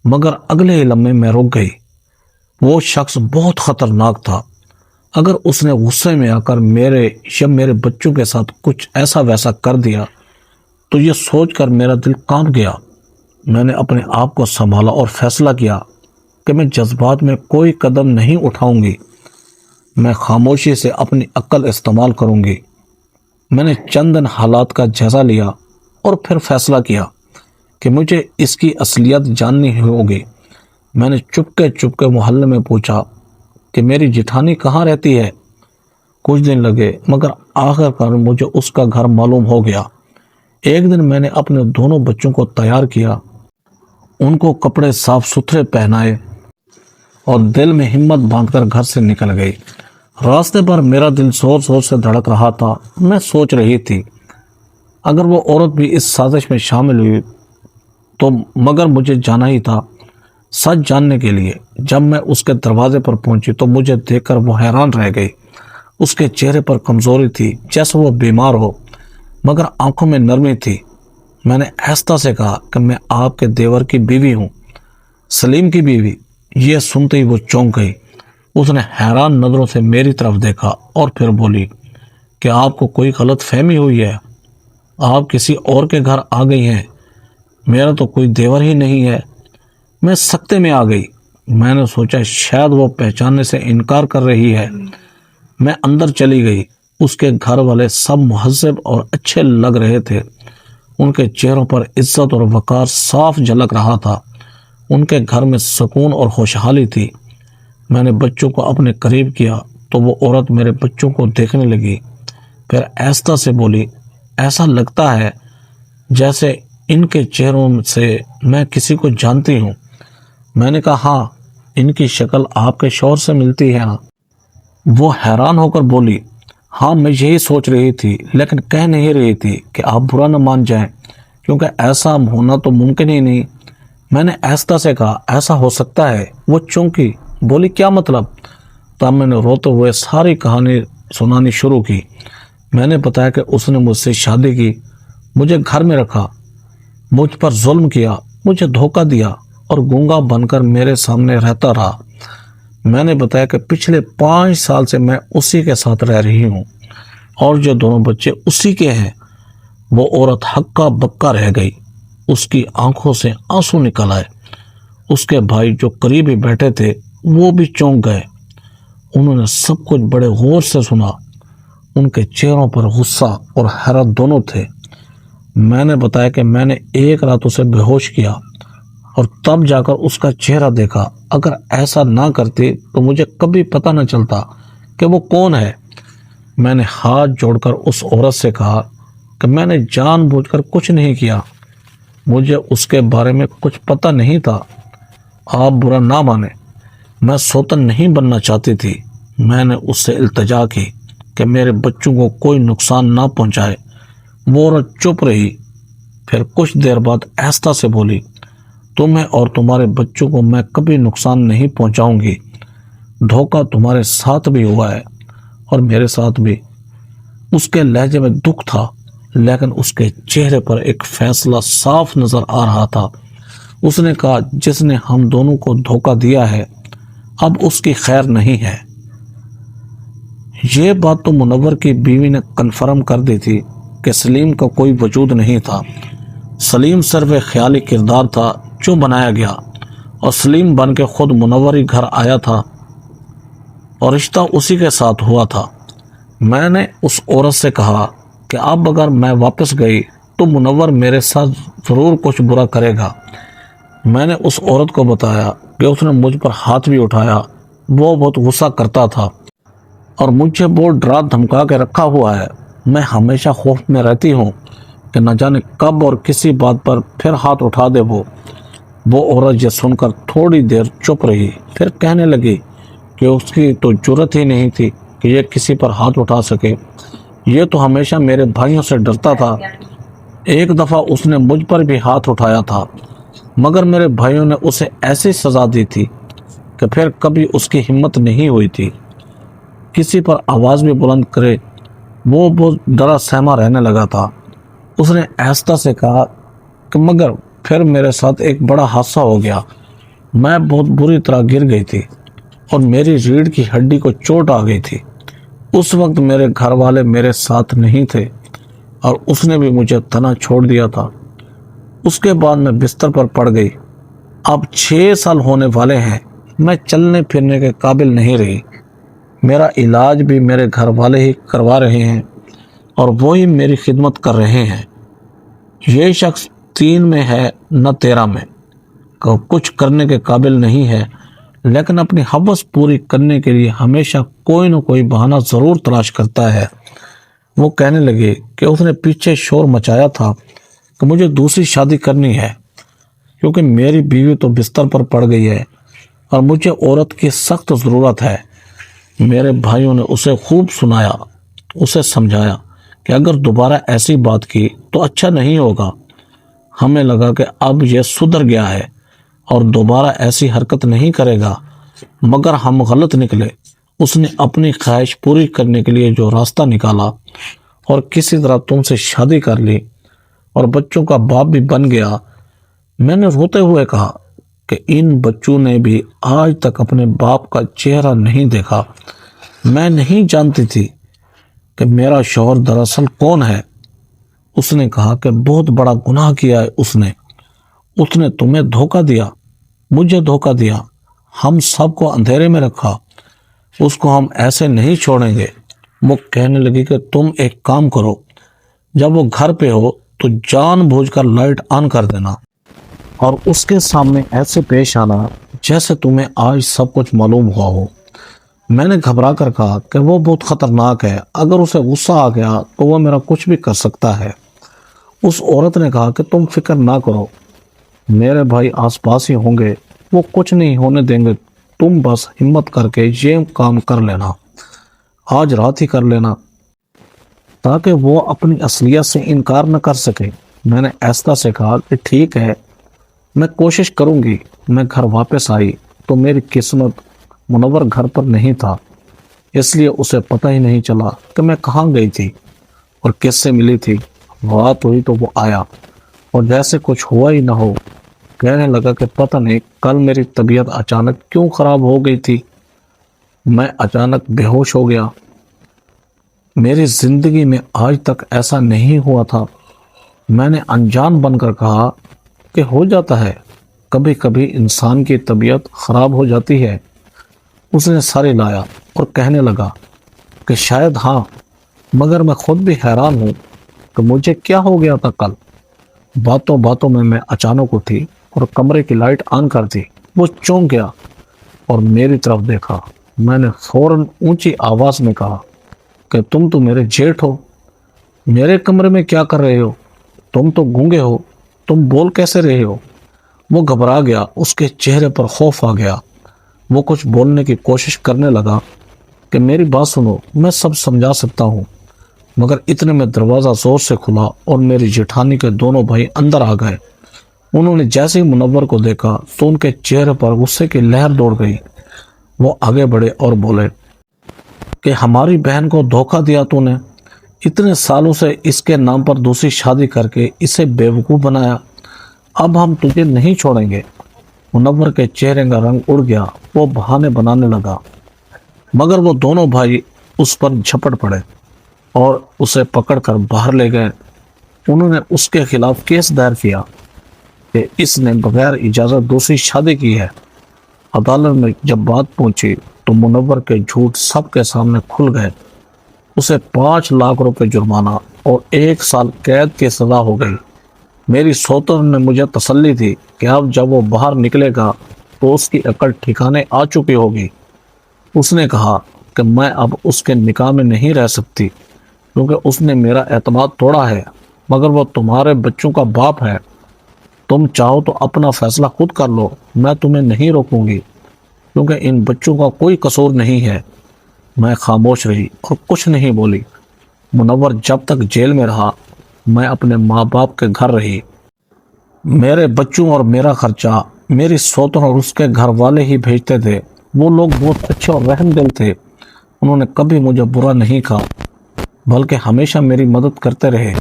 مگر اگلے ہی لمحے میں رک گئی۔ وہ شخص بہت خطرناک تھا۔ اگر اس نے غصے میں آ کر میرے بچوں کے ساتھ کچھ ایسا ویسا کر دیا تو یہ سوچ کر میرا دل کانپ گیا۔ میں نے اپنے آپ کو سنبھالا اور فیصلہ کیا کہ میں جذبات میں کوئی قدم نہیں اٹھاؤں گی، میں خاموشی سے اپنی عقل استعمال کروں گی۔ میں نے چند دن حالات کا جائزہ لیا اور پھر فیصلہ کیا کہ مجھے اس کی اصلیت جاننی ہوگی۔ میں نے چپکے محلے میں پوچھا کہ میری جٹھانی کہاں رہتی ہے۔ کچھ دن لگے، مگر آخر کار مجھے اس کا گھر معلوم ہو گیا۔ ایک دن میں نے اپنے دونوں بچوں کو تیار کیا، ان کو کپڑے صاف ستھرے پہنائے اور دل میں ہمت باندھ کر گھر سے نکل گئی۔ راستے پر میرا دل زور زور سے دھڑک رہا تھا۔ میں سوچ رہی تھی اگر وہ عورت بھی اس سازش میں شامل ہوئی تو، مگر مجھے جانا ہی تھا سچ جاننے کے لیے۔ جب میں اس کے دروازے پر پہنچی تو مجھے دیکھ کر وہ حیران رہ گئی۔ اس کے چہرے پر کمزوری تھی، جیسے وہ بیمار ہو، مگر آنکھوں میں نرمی تھی۔ میں نے آہستہ سے کہا کہ میں آپ کے دیور کی بیوی ہوں، سلیم کی بیوی۔ یہ سنتے ہی وہ چونک گئی۔ اس نے حیران نظروں سے میری طرف دیکھا اور پھر بولی کہ آپ کو کوئی غلط فہمی ہوئی ہے، آپ کسی اور کے گھر آ گئی ہیں، میرا تو کوئی دیور ہی نہیں ہے۔ میں سکتے میں آ گئی۔ میں نے سوچا شاید وہ پہچاننے سے انکار کر رہی ہے۔ میں اندر چلی گئی۔ اس کے گھر والے سب مہذب اور اچھے لگ رہے تھے۔ ان کے چہروں پر عزت اور وقار صاف جھلک رہا تھا۔ ان کے گھر میں سکون اور خوشحالی تھی۔ میں نے بچوں کو اپنے قریب کیا تو وہ عورت میرے بچوں کو دیکھنے لگی، پھر آہستہ سے بولی، ایسا لگتا ہے جیسے ان کے چہروں سے میں کسی کو جانتی ہوں۔ میں نے کہا ہاں، ان کی شکل آپ کے شوہر سے ملتی ہے نا؟ وہ حیران ہو کر بولی، ہاں میں یہی سوچ رہی تھی، لیکن کہہ نہیں رہی تھی کہ آپ برا نہ مان جائیں، کیونکہ ایسا ہونا تو ممکن ہی نہیں۔ میں نے آہستہ سے کہا ایسا ہو سکتا ہے۔ وہ چونکی، بولی کیا مطلب؟ تب میں نے روتے ہوئے ساری کہانی سنانی شروع کی۔ میں نے بتایا کہ اس نے مجھ سے شادی کی، مجھے گھر میں رکھا، مجھ پر ظلم کیا، مجھے دھوکہ دیا اور گونگا بن کر میرے سامنے رہتا رہا۔ میں نے بتایا کہ پچھلے 5 سال سے میں اسی کے ساتھ رہ رہی ہوں اور جو دونوں بچے اسی کے ہیں۔ وہ عورت ہکا بکا رہ گئی۔ اس کی آنکھوں سے آنسو نکل آئے۔ اس کے بھائی جو قریب ہی بیٹھے تھے وہ بھی چونک گئے۔ انہوں نے سب کچھ بڑے غور سے سنا۔ ان کے چہروں پر غصہ اور حیرت دونوں تھے۔ میں نے بتایا کہ میں نے ایک رات اسے بے ہوش کیا اور تب جا کر اس کا چہرہ دیکھا۔ اگر ایسا نہ کرتی تو مجھے کبھی پتہ نہ چلتا کہ وہ کون ہے۔ میں نے ہاتھ جوڑ کر اس عورت سے کہا کہ میں نے جان بوجھ کر کچھ نہیں کیا، مجھے اس کے بارے میں کچھ پتہ نہیں تھا۔ آپ برا نہ مانیں، میں سوتن نہیں بننا چاہتی تھی۔ میں نے اس سے التجا کی کہ میرے بچوں کو کوئی نقصان نہ پہنچائے۔ وہ عورت چپ رہی، پھر کچھ دیر بعد آہستہ سے بولی، تمہیں اور تمہارے بچوں کو میں کبھی نقصان نہیں پہنچاؤں گی۔ دھوکہ تمہارے ساتھ بھی ہوا ہے اور میرے ساتھ بھی۔ اس کے لہجے میں دکھ تھا، لیکن اس کے چہرے پر ایک فیصلہ صاف نظر آ رہا تھا۔ اس نے کہا جس نے ہم دونوں کو دھوکہ دیا ہے اب اس کی خیر نہیں ہے۔ یہ بات تو منور کی بیوی نے کنفرم کر دی تھی کہ سلیم کا کوئی وجود نہیں تھا، سلیم صرف ایک خیالی کردار تھا جو بنایا گیا، اور سلیم بن کے خود منور ہی گھر آیا تھا اور رشتہ اسی کے ساتھ ہوا تھا۔ میں نے اس عورت سے کہا کہ اب اگر میں واپس گئی تو منور میرے ساتھ ضرور کچھ برا کرے گا۔ میں نے اس عورت کو بتایا کہ اس نے مجھ پر ہاتھ بھی اٹھایا، وہ بہت غصہ کرتا تھا اور مجھے بہت ڈرا دھمکا کے رکھا ہوا ہے۔ میں ہمیشہ خوف میں رہتی ہوں کہ نہ جانے کب اور کسی بات پر پھر ہاتھ اٹھا دے وہ۔ وہ عورت یہ سن کر تھوڑی دیر چپ رہی، پھر کہنے لگی کہ اس کی تو جرت ہی نہیں تھی کہ یہ کسی پر ہاتھ اٹھا سکے، یہ تو ہمیشہ میرے بھائیوں سے ڈرتا تھا۔ ایک دفعہ اس نے مجھ پر بھی ہاتھ اٹھایا تھا، مگر میرے بھائیوں نے اسے ایسی سزا دی تھی کہ پھر کبھی اس کی ہمت نہیں ہوئی تھی کسی پر آواز بھی بلند کرے۔ وہ بہت ڈرا سہما رہنے لگا تھا۔ اس نے آہستہ سے کہا کہ مگر پھر میرے ساتھ ایک بڑا حادثہ ہو گیا، میں بہت بری طرح گر گئی تھی اور میری ریڑھ کی ہڈی کو چوٹ آ گئی تھی۔ اس وقت میرے گھر والے میرے ساتھ نہیں تھے اور اس نے بھی مجھے تنہا چھوڑ دیا تھا۔ اس کے بعد میں بستر پر پڑ گئی۔ اب 6 سال ہونے والے ہیں، میں چلنے پھرنے کے قابل نہیں رہی۔ میرا علاج بھی میرے گھر والے ہی کروا رہے ہیں اور وہی میری خدمت کر رہے ہیں۔ یہ شخص 3 میں ہے نہ 13 میں، کچھ کرنے کے قابل نہیں ہے، لیکن اپنی ہوس پوری کرنے کے لیے ہمیشہ کوئی نہ کوئی بہانہ ضرور تلاش کرتا ہے۔ وہ کہنے لگے کہ اس نے پیچھے شور مچایا تھا کہ مجھے دوسری شادی کرنی ہے کیونکہ میری بیوی تو بستر پر پڑ گئی ہے اور مجھے عورت کی سخت ضرورت ہے۔ میرے بھائیوں نے اسے خوب سنایا، اسے سمجھایا کہ اگر دوبارہ ایسی بات کی تو اچھا نہیں ہوگا۔ ہمیں لگا کہ اب یہ سدھر گیا ہے اور دوبارہ ایسی حرکت نہیں کرے گا، مگر ہم غلط نکلے۔ اس نے اپنی خواہش پوری کرنے کے لیے جو راستہ نکالا اور کسی طرح تم سے شادی کر لی اور بچوں کا باپ بھی بن گیا۔ میں نے روتے ہوئے کہا کہ ان بچوں نے بھی آج تک اپنے باپ کا چہرہ نہیں دیکھا۔ میں نہیں جانتی تھی کہ میرا شوہر دراصل کون ہے۔ اس نے کہا کہ بہت بڑا گناہ کیا ہے اس نے تمہیں دھوکہ دیا، مجھے دھوکہ دیا، ہم سب کو اندھیرے میں رکھا، اس کو ہم ایسے نہیں چھوڑیں گے۔ وہ کہنے لگی کہ تم ایک کام کرو، جب وہ گھر پہ ہو تو جان بوجھ کر لائٹ آن کر دینا اور اس کے سامنے ایسے پیش آنا جیسے تمہیں آج سب کچھ معلوم ہوا ہو۔ میں نے گھبرا کر کہا کہ وہ بہت خطرناک ہے، اگر اسے غصہ آ گیا تو وہ میرا کچھ بھی کر سکتا ہے۔ اس عورت نے کہا کہ تم فکر نہ کرو، میرے بھائی آس پاس ہی ہوں گے، وہ کچھ نہیں ہونے دیں گے، تم بس ہمت کر کے یہ کام کر لینا، آج رات ہی کر لینا تاکہ وہ اپنی اصلیت سے انکار نہ کر سکے۔ میں نے آہستہ سے کہا کہ ٹھیک ہے، میں کوشش کروں گی۔ میں گھر واپس آئی تو میری قسمت منور گھر پر نہیں تھا، اس لیے اسے پتہ ہی نہیں چلا کہ میں کہاں گئی تھی اور کس سے ملی تھی۔ رات ہوئی تو وہ آیا اور جیسے کچھ ہوا ہی نہ ہو کہنے لگا کہ پتہ نہیں کل میری طبیعت اچانک کیوں خراب ہو گئی تھی، میں اچانک بے ہوش ہو گیا۔ میری زندگی میں آج تک ایسا نہیں ہوا تھا۔ میں نے انجان بن کر کہا کہ ہو جاتا ہے، کبھی کبھی انسان کی طبیعت خراب ہو جاتی ہے۔ اس نے سر ہلایا اور کہنے لگا کہ شاید ہاں، مگر میں خود بھی حیران ہوں کہ مجھے کیا ہو گیا تھا کل۔ باتوں باتوں میں اچانک اٹھی اور کمرے کی لائٹ آن کر دی۔ وہ چونک گیا اور میری طرف دیکھا۔ میں نے فوراً اونچی آواز میں کہا کہ تم تو میرے جیٹھ ہو، میرے کمرے میں کیا کر رہے ہو؟ تم تو گونگے ہو، تم بول کیسے رہے ہو؟ وہ گھبرا گیا، اس کے چہرے پر خوف آ گیا۔ وہ کچھ بولنے کی کوشش کرنے لگا کہ میری بات سنو، میں سب سمجھا سکتا ہوں، مگر اتنے میں دروازہ زور سے کھلا اور میری جیٹھانی کے دونوں بھائی اندر آ گئے۔ انہوں نے جیسے ہی منور کو دیکھا تو ان کے چہرے پر غصے کی لہر دوڑ گئی۔ وہ آگے بڑھے اور بولے کہ ہماری بہن کو دھوکہ دیا تو نے، اتنے سالوں سے اس کے نام پر دوسری شادی کر کے اسے بیوقوف بنایا، اب ہم تجھے نہیں چھوڑیں گے۔ منور کے چہرے کا رنگ اڑ گیا، وہ بہانے بنانے لگا، مگر وہ دونوں بھائی اس پر جھپٹ پڑے اور اسے پکڑ کر باہر لے گئے۔ انہوں نے اس کے خلاف کیس دائر کیا کہ اس نے بغیر اجازت دوسری شادی کی ہے۔ عدالت میں جب بات پہنچی تو منور کے جھوٹ سب کے سامنے کھل گئے۔ اسے 5 لاکھ روپے جرمانہ اور 1 سال قید کی سزا ہو گئی۔ میری سوتن نے مجھے تسلی دی کہ اب جب وہ باہر نکلے گا تو اس کی عقل ٹھکانے آ چکی ہوگی۔ اس نے کہا کہ میں اب اس کے نکاح میں نہیں رہ سکتی کیونکہ اس نے میرا اعتماد توڑا ہے، مگر وہ تمہارے بچوں کا باپ ہے۔ تم چاہو تو اپنا فیصلہ خود کر لو، میں تمہیں نہیں روکوں گی کیونکہ ان بچوں کا کوئی قصور نہیں ہے۔ میں خاموش رہی اور کچھ نہیں بولی۔ منور جب تک جیل میں رہا میں اپنے ماں باپ کے گھر رہی۔ میرے بچوں اور میرا خرچہ میری سوتن اور اس کے گھر والے ہی بھیجتے تھے۔ وہ لوگ بہت اچھے اور رحم دل تھے۔ انہوں نے کبھی مجھے برا نہیں کہا بلکہ ہمیشہ میری مدد کرتے رہے۔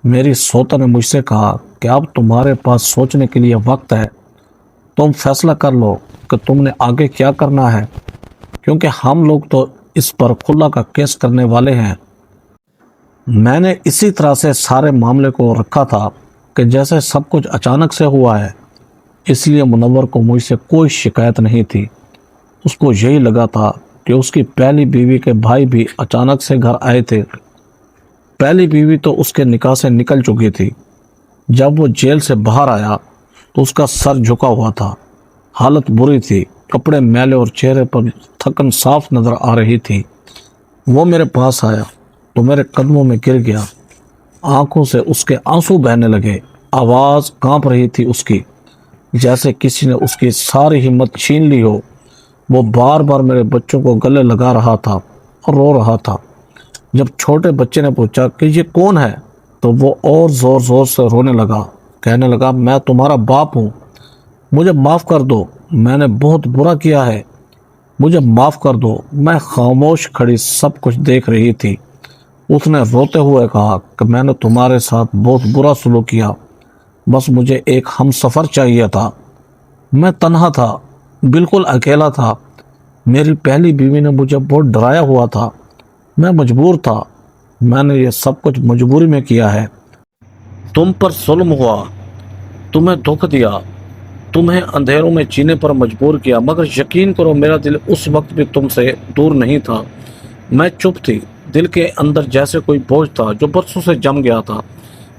میری سوتن نے مجھ سے کہا کہ اب تمہارے پاس سوچنے کے لیے وقت ہے، تم فیصلہ کر لو کہ تم نے آگے کیا کرنا ہے، کیونکہ ہم لوگ تو اس پر خلا کا کیس کرنے والے ہیں۔ میں نے اسی طرح سے سارے معاملے کو رکھا تھا کہ جیسے سب کچھ اچانک سے ہوا ہے، اس لیے منور کو مجھ سے کوئی شکایت نہیں تھی۔ اس کو یہی لگا تھا کہ اس کی پہلی بیوی کے بھائی بھی اچانک سے گھر آئے تھے۔ پہلی بیوی تو اس کے نکاح سے نکل چکی تھی۔ جب وہ جیل سے باہر آیا تو اس کا سر جھکا ہوا تھا، حالت بری تھی، کپڑے میلے اور چہرے پر تھکن صاف نظر آ رہی تھی۔ وہ میرے پاس آیا تو میرے قدموں میں گر گیا۔ آنکھوں سے اس کے آنسو بہنے لگے، آواز کانپ رہی تھی اس کی، جیسے کسی نے اس کی ساری ہمت چھین لی ہو۔ وہ بار بار میرے بچوں کو گلے لگا رہا تھا اور رو رہا تھا۔ جب چھوٹے بچے نے پوچھا کہ یہ کون ہے تو وہ اور زور زور سے رونے لگا، کہنے لگا میں تمہارا باپ ہوں، مجھے معاف کر دو، میں نے بہت برا کیا ہے، مجھے معاف کر دو۔ میں خاموش کھڑی سب کچھ دیکھ رہی تھی۔ اس نے روتے ہوئے کہا کہ میں نے تمہارے ساتھ بہت برا سلوک کیا، بس مجھے ایک ہم سفر چاہیے تھا۔ میں تنہا تھا، بالکل اکیلا تھا۔ میری پہلی بیوی نے مجھے بہت ڈرایا ہوا تھا، میں مجبور تھا، میں نے یہ سب کچھ مجبوری میں کیا ہے۔ تم پر ظلم ہوا، تمہیں دھوکہ دیا، تمہیں اندھیروں میں جینے پر مجبور کیا، مگر یقین کرو میرا دل اس وقت بھی تم سے دور نہیں تھا۔ میں چپ تھی، دل کے اندر جیسے کوئی بوجھ تھا جو برسوں سے جم گیا تھا۔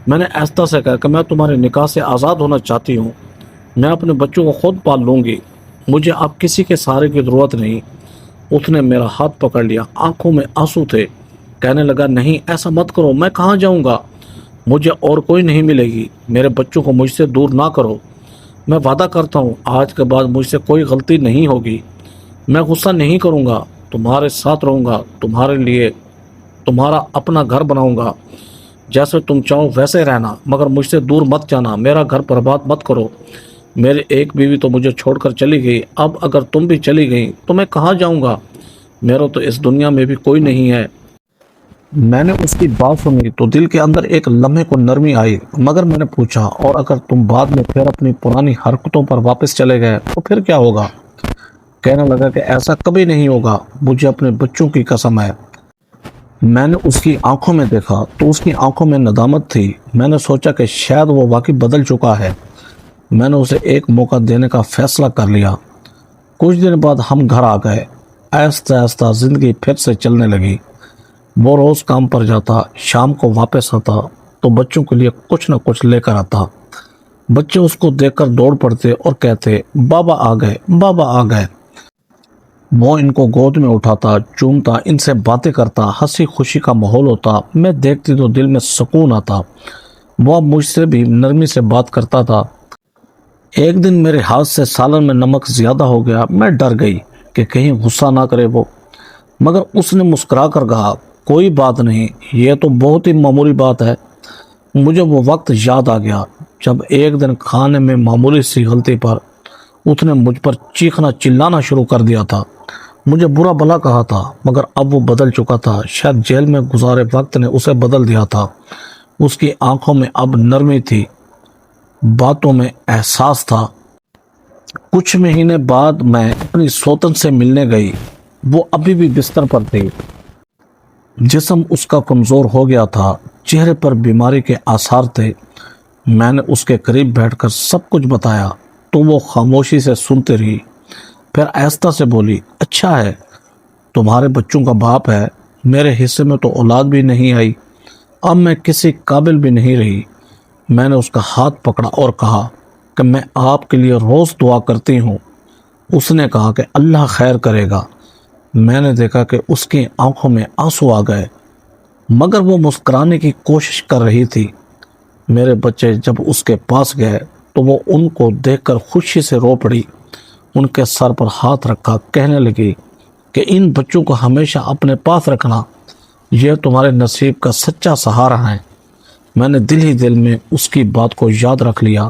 میں نے ایسا سے کہا کہ میں تمہارے نکاح سے آزاد ہونا چاہتی ہوں، میں اپنے بچوں کو خود پال لوں گی، مجھے اب کسی کے سہارے کی ضرورت نہیں۔ اس نے میرا ہاتھ پکڑ لیا، آنکھوں میں آنسو تھے، کہنے لگا نہیں ایسا مت کرو، میں کہاں جاؤں گا، مجھے اور کوئی نہیں ملے گی، میرے بچوں کو مجھ سے دور نہ کرو۔ میں وعدہ کرتا ہوں آج کے بعد مجھ سے کوئی غلطی نہیں ہوگی، میں غصہ نہیں کروں گا، تمہارے ساتھ رہوں گا، تمہارے لیے تمہارا اپنا گھر بناؤں گا، جیسے تم چاہو ویسے رہنا، مگر مجھ سے دور مت جانا، میرا گھر برباد مت کرو۔ میری ایک بیوی تو مجھے چھوڑ کر چلی گئی، اب اگر تم بھی چلی گئی تو میں کہاں جاؤں گا، میرا تو اس دنیا میں بھی کوئی نہیں ہے۔ میں نے اس کی بات سنی تو دل کے اندر ایک لمحے کو نرمی آئی، مگر میں نے پوچھا اور اگر تم بعد میں پھر اپنی پرانی حرکتوں پر واپس چلے گئے تو پھر کیا ہوگا؟ کہنے لگا کہ ایسا کبھی نہیں ہوگا، مجھے اپنے بچوں کی قسم ہے۔ میں نے اس کی آنکھوں میں دیکھا تو اس کی آنکھوں میں ندامت تھی۔ میں نے سوچا کہ شاید وہ واقعی بدل چکا ہے۔ میں نے اسے ایک موقع دینے کا فیصلہ کر لیا۔ کچھ دن بعد ہم گھر آ گئے، آہستہ آہستہ زندگی پھر سے چلنے لگی۔ وہ روز کام پر جاتا، شام کو واپس آتا تو بچوں کے لیے کچھ نہ کچھ لے کر آتا۔ بچے اس کو دیکھ کر دوڑ پڑتے اور کہتے بابا آ گئے، بابا آ گئے۔ وہ ان کو گود میں اٹھاتا، چومتا، ان سے باتیں کرتا، ہنسی خوشی کا ماحول ہوتا۔ میں دیکھتی تو دل میں سکون آتا۔ وہ اب مجھ سے بھی نرمی سے بات کرتا تھا۔ ایک دن میرے ہاتھ سے سالن میں نمک زیادہ ہو گیا، میں ڈر گئی کہ کہیں غصہ نہ کرے وہ، مگر اس نے مسکرا کر کہا کوئی بات نہیں، یہ تو بہت ہی معمولی بات ہے۔ مجھے وہ وقت یاد آ گیا جب ایک دن کھانے میں معمولی سی غلطی پر اس نے مجھ پر چیخنا چلانا شروع کر دیا تھا۔ مجھے برا بھلا کہا تھا، مگر اب وہ بدل چکا تھا، شاید جیل میں گزارے وقت نے اسے بدل دیا تھا۔ اس کی آنکھوں میں اب نرمی تھی، باتوں میں احساس تھا۔ کچھ مہینے بعد میں اپنی سوتن سے ملنے گئی، وہ ابھی بھی بستر پر تھی، جسم اس کا کمزور ہو گیا تھا، چہرے پر بیماری کے آثار تھے۔ میں نے اس کے قریب بیٹھ کر سب کچھ بتایا تو وہ خاموشی سے سنتی رہی، پھر آہستہ سے بولی، اچھا ہے، تمہارے بچوں کا باپ ہے، میرے حصے میں تو اولاد بھی نہیں آئی، اب میں کسی قابل بھی نہیں رہی۔ میں نے اس کا ہاتھ پکڑا اور کہا کہ میں آپ کے لیے روز دعا کرتی ہوں۔ اس نے کہا کہ اللہ خیر کرے گا۔ میں نے دیکھا کہ اس کی آنکھوں میں آنسو آ گئے، مگر وہ مسکرانے کی کوشش کر رہی تھی۔ میرے بچے جب اس کے پاس گئے تو وہ ان کو دیکھ کر خوشی سے رو پڑی، ان کے سر پر ہاتھ رکھا، کہنے لگی کہ ان بچوں کو ہمیشہ اپنے پاس رکھنا، یہ تمہارے نصیب کا سچا سہارا ہے۔ میں نے دل ہی دل میں اس کی بات کو یاد رکھ لیا۔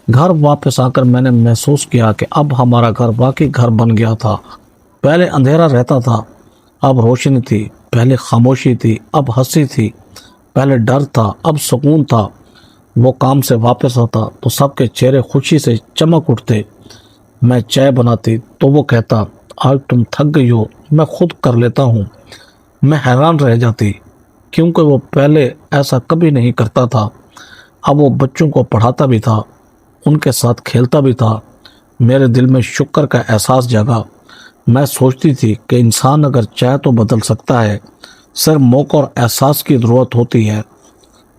گھر واپس آ کر میں نے محسوس کیا کہ اب ہمارا گھر واقعی گھر بن گیا تھا۔ پہلے اندھیرا رہتا تھا، اب روشنی تھی، پہلے خاموشی تھی، اب ہنسی تھی، پہلے ڈر تھا، اب سکون تھا۔ وہ کام سے واپس آتا تو سب کے چہرے خوشی سے چمک اٹھتے۔ میں چائے بناتی تو وہ کہتا، آج تم تھک گئی ہو، میں خود کر لیتا ہوں۔ میں حیران رہ جاتی، کیونکہ وہ پہلے ایسا کبھی نہیں کرتا تھا۔ اب وہ بچوں کو پڑھاتا بھی تھا، ان کے ساتھ کھیلتا بھی تھا۔ میرے دل میں شکر کا احساس جاگا۔ میں سوچتی تھی کہ انسان اگر چاہے تو بدل سکتا ہے، صرف موقع اور احساس کی ضرورت ہوتی ہے۔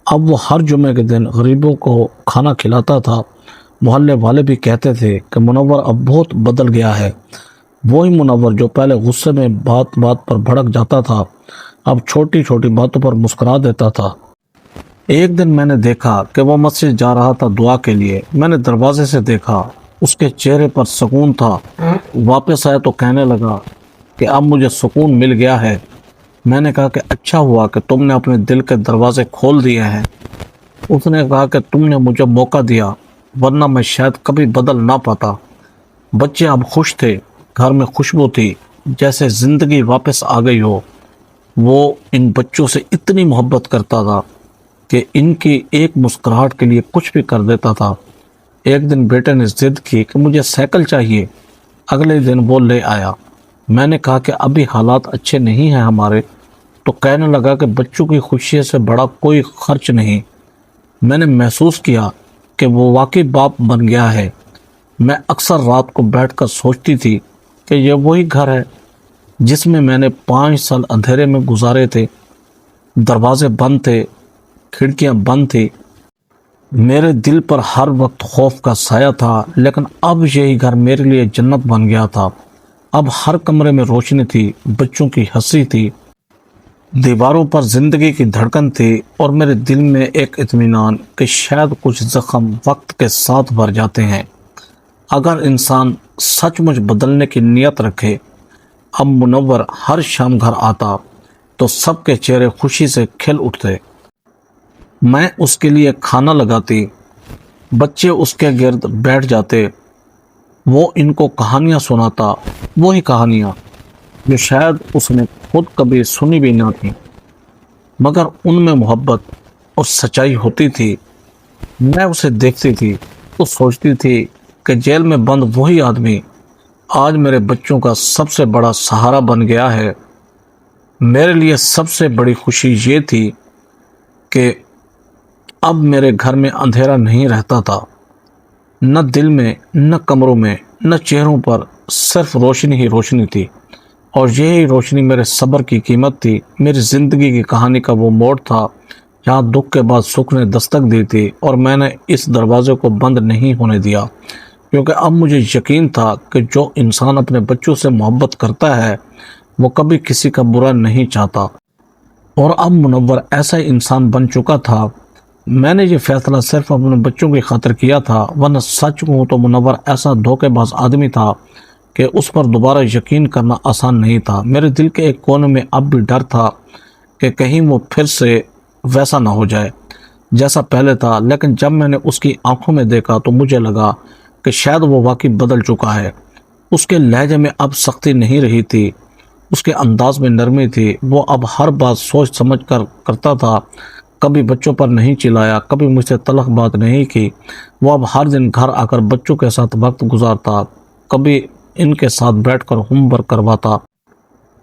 اب وہ ہر جمعے کے دن غریبوں کو کھانا کھلاتا تھا۔ محلے والے بھی کہتے تھے کہ منور اب بہت بدل گیا ہے۔ وہی منور جو پہلے غصے میں بات بات پر بھڑک جاتا تھا، اب چھوٹی چھوٹی باتوں پر مسکرا دیتا تھا۔ ایک دن میں نے دیکھا کہ وہ مسجد جا رہا تھا دعا کے لیے۔ میں نے دروازے سے دیکھا، اس کے چہرے پر سکون تھا۔ واپس آیا تو کہنے لگا کہ اب مجھے سکون مل گیا ہے۔ میں نے کہا کہ اچھا ہوا کہ تم نے اپنے دل کے دروازے کھول دیے ہیں۔ اس نے کہا کہ تم نے مجھے موقع دیا، ورنہ میں شاید کبھی بدل نہ پاتا۔ بچے اب خوش تھے، گھر میں خوشبو تھی، جیسے زندگی واپس آ گئی ہو۔ وہ ان بچوں سے اتنی محبت کرتا تھا کہ ان کی ایک مسکراہٹ کے لیے کچھ بھی کر دیتا تھا۔ ایک دن بیٹے نے ضد کی کہ مجھے سائیکل چاہیے، اگلے دن وہ لے آیا۔ میں نے کہا کہ ابھی حالات اچھے نہیں ہیں ہمارے، تو کہنے لگا کہ بچوں کی خوشی سے بڑا کوئی خرچ نہیں۔ میں نے محسوس کیا کہ وہ واقعی باپ بن گیا ہے۔ میں اکثر رات کو بیٹھ کر سوچتی تھی کہ یہ وہی گھر ہے جس میں نے 5 سال اندھیرے میں گزارے تھے۔ دروازے بند تھے، کھڑکیاں بند تھی، میرے دل پر ہر وقت خوف کا سایہ تھا، لیکن اب یہی گھر میرے لیے جنت بن گیا تھا۔ اب ہر کمرے میں روشنی تھی، بچوں کی ہنسی تھی، دیواروں پر زندگی کی دھڑکن تھی، اور میرے دل میں ایک اطمینان کہ شاید کچھ زخم وقت کے ساتھ بھر جاتے ہیں اگر انسان سچ مچ بدلنے کی نیت رکھے۔ اب منور ہر شام گھر آتا تو سب کے چہرے خوشی سے کھل اٹھتے۔ میں اس کے لیے کھانا لگاتی، بچے اس کے گرد بیٹھ جاتے، وہ ان کو کہانیاں سناتا، وہی کہانیاں جو شاید اس نے خود کبھی سنی بھی نہ تھی، مگر ان میں محبت اور سچائی ہوتی تھی۔ میں اسے دیکھتی تھی تو سوچتی تھی کہ جیل میں بند وہی آدمی آج میرے بچوں کا سب سے بڑا سہارا بن گیا ہے۔ میرے لیے سب سے بڑی خوشی یہ تھی کہ اب میرے گھر میں اندھیرا نہیں رہتا تھا، نہ دل میں، نہ کمروں میں، نہ چہروں پر، صرف روشنی ہی روشنی تھی، اور یہی روشنی میرے صبر کی قیمت تھی۔ میری زندگی کی کہانی کا وہ موڑ تھا جہاں دکھ کے بعد سکھ نے دستک دی تھی، اور میں نے اس دروازے کو بند نہیں ہونے دیا، کیونکہ اب مجھے یقین تھا کہ جو انسان اپنے بچوں سے محبت کرتا ہے وہ کبھی کسی کا برا نہیں چاہتا۔ اور اب منور ایسا انسان بن چکا تھا۔ میں نے یہ فیصلہ صرف اپنے بچوں کی خاطر کیا تھا، ورنہ سچ کہوں تو منور ایسا دھوکے باز آدمی تھا کہ اس پر دوبارہ یقین کرنا آسان نہیں تھا۔ میرے دل کے ایک کونے میں اب بھی ڈر تھا کہ کہیں وہ پھر سے ویسا نہ ہو جائے جیسا پہلے تھا، لیکن جب میں نے اس کی آنکھوں میں دیکھا تو مجھے لگا کہ شاید وہ واقعی بدل چکا ہے۔ اس کے لہجے میں اب سختی نہیں رہی تھی، اس کے انداز میں نرمی تھی۔ وہ اب ہر بات سوچ سمجھ کر کرتا تھا، کبھی بچوں پر نہیں چلایا، کبھی مجھ سے تلخ بات نہیں کی۔ وہ اب ہر دن گھر آ کر بچوں کے ساتھ وقت گزارتا، کبھی ان کے ساتھ بیٹھ کر ہوم ورک کرواتا،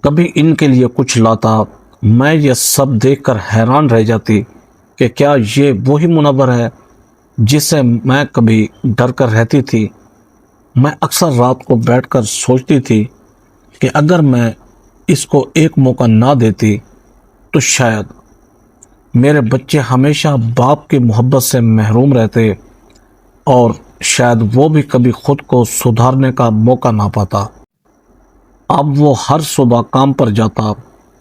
کبھی ان کے لیے کچھ لاتا، میں یہ سب دیکھ کر حیران رہ جاتی کہ کیا یہ وہی منور ہے جس سے میں کبھی ڈر کر رہتی تھی۔ میں اکثر رات کو بیٹھ کر سوچتی تھی کہ اگر میں اس کو ایک موقع نہ دیتی تو شاید میرے بچے ہمیشہ باپ کی محبت سے محروم رہتے اور شاید وہ بھی کبھی خود کو سدھارنے کا موقع نہ پاتا۔ اب وہ ہر صبح کام پر جاتا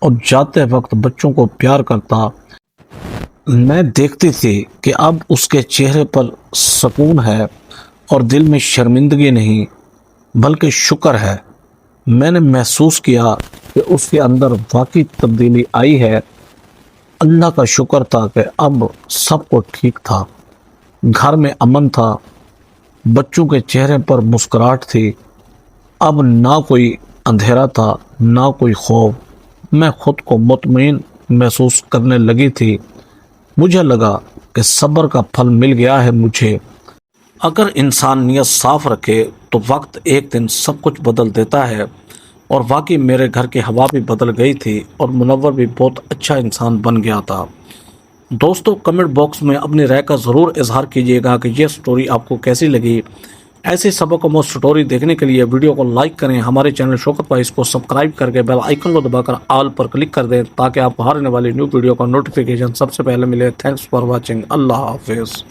اور جاتے وقت بچوں کو پیار کرتا۔ میں دیکھتی تھی کہ اب اس کے چہرے پر سکون ہے اور دل میں شرمندگی نہیں بلکہ شکر ہے۔ میں نے محسوس کیا کہ اس کے اندر واقعی تبدیلی آئی ہے۔ اللہ کا شکر تھا کہ اب سب کو ٹھیک تھا، گھر میں امن تھا، بچوں کے چہرے پر مسکراہٹ تھی۔ اب نہ کوئی اندھیرا تھا نہ کوئی خوف۔ میں خود کو مطمئن محسوس کرنے لگی تھی۔ مجھے لگا کہ صبر کا پھل مل گیا ہے مجھے۔ اگر انسان نیت صاف رکھے تو وقت ایک دن سب کچھ بدل دیتا ہے، اور واقعی میرے گھر کی ہوا بھی بدل گئی تھی اور منور بھی بہت اچھا انسان بن گیا تھا۔ دوستو، کمنٹ باکس میں اپنی رائے کا ضرور اظہار کیجیے گا کہ یہ سٹوری آپ کو کیسی لگی۔ ایسی سبق آموز سٹوری دیکھنے کے لیے ویڈیو کو لائک کریں، ہمارے چینل شوکت وائس کو سبسکرائب کر کے بیل آئیکن کو دبا کر آل پر کلک کر دیں تاکہ آپ کو ہر آنے والی نیو ویڈیو کا نوٹیفیکیشن سب سے پہلے ملے۔ Thanks for watching. اللہ حافظ۔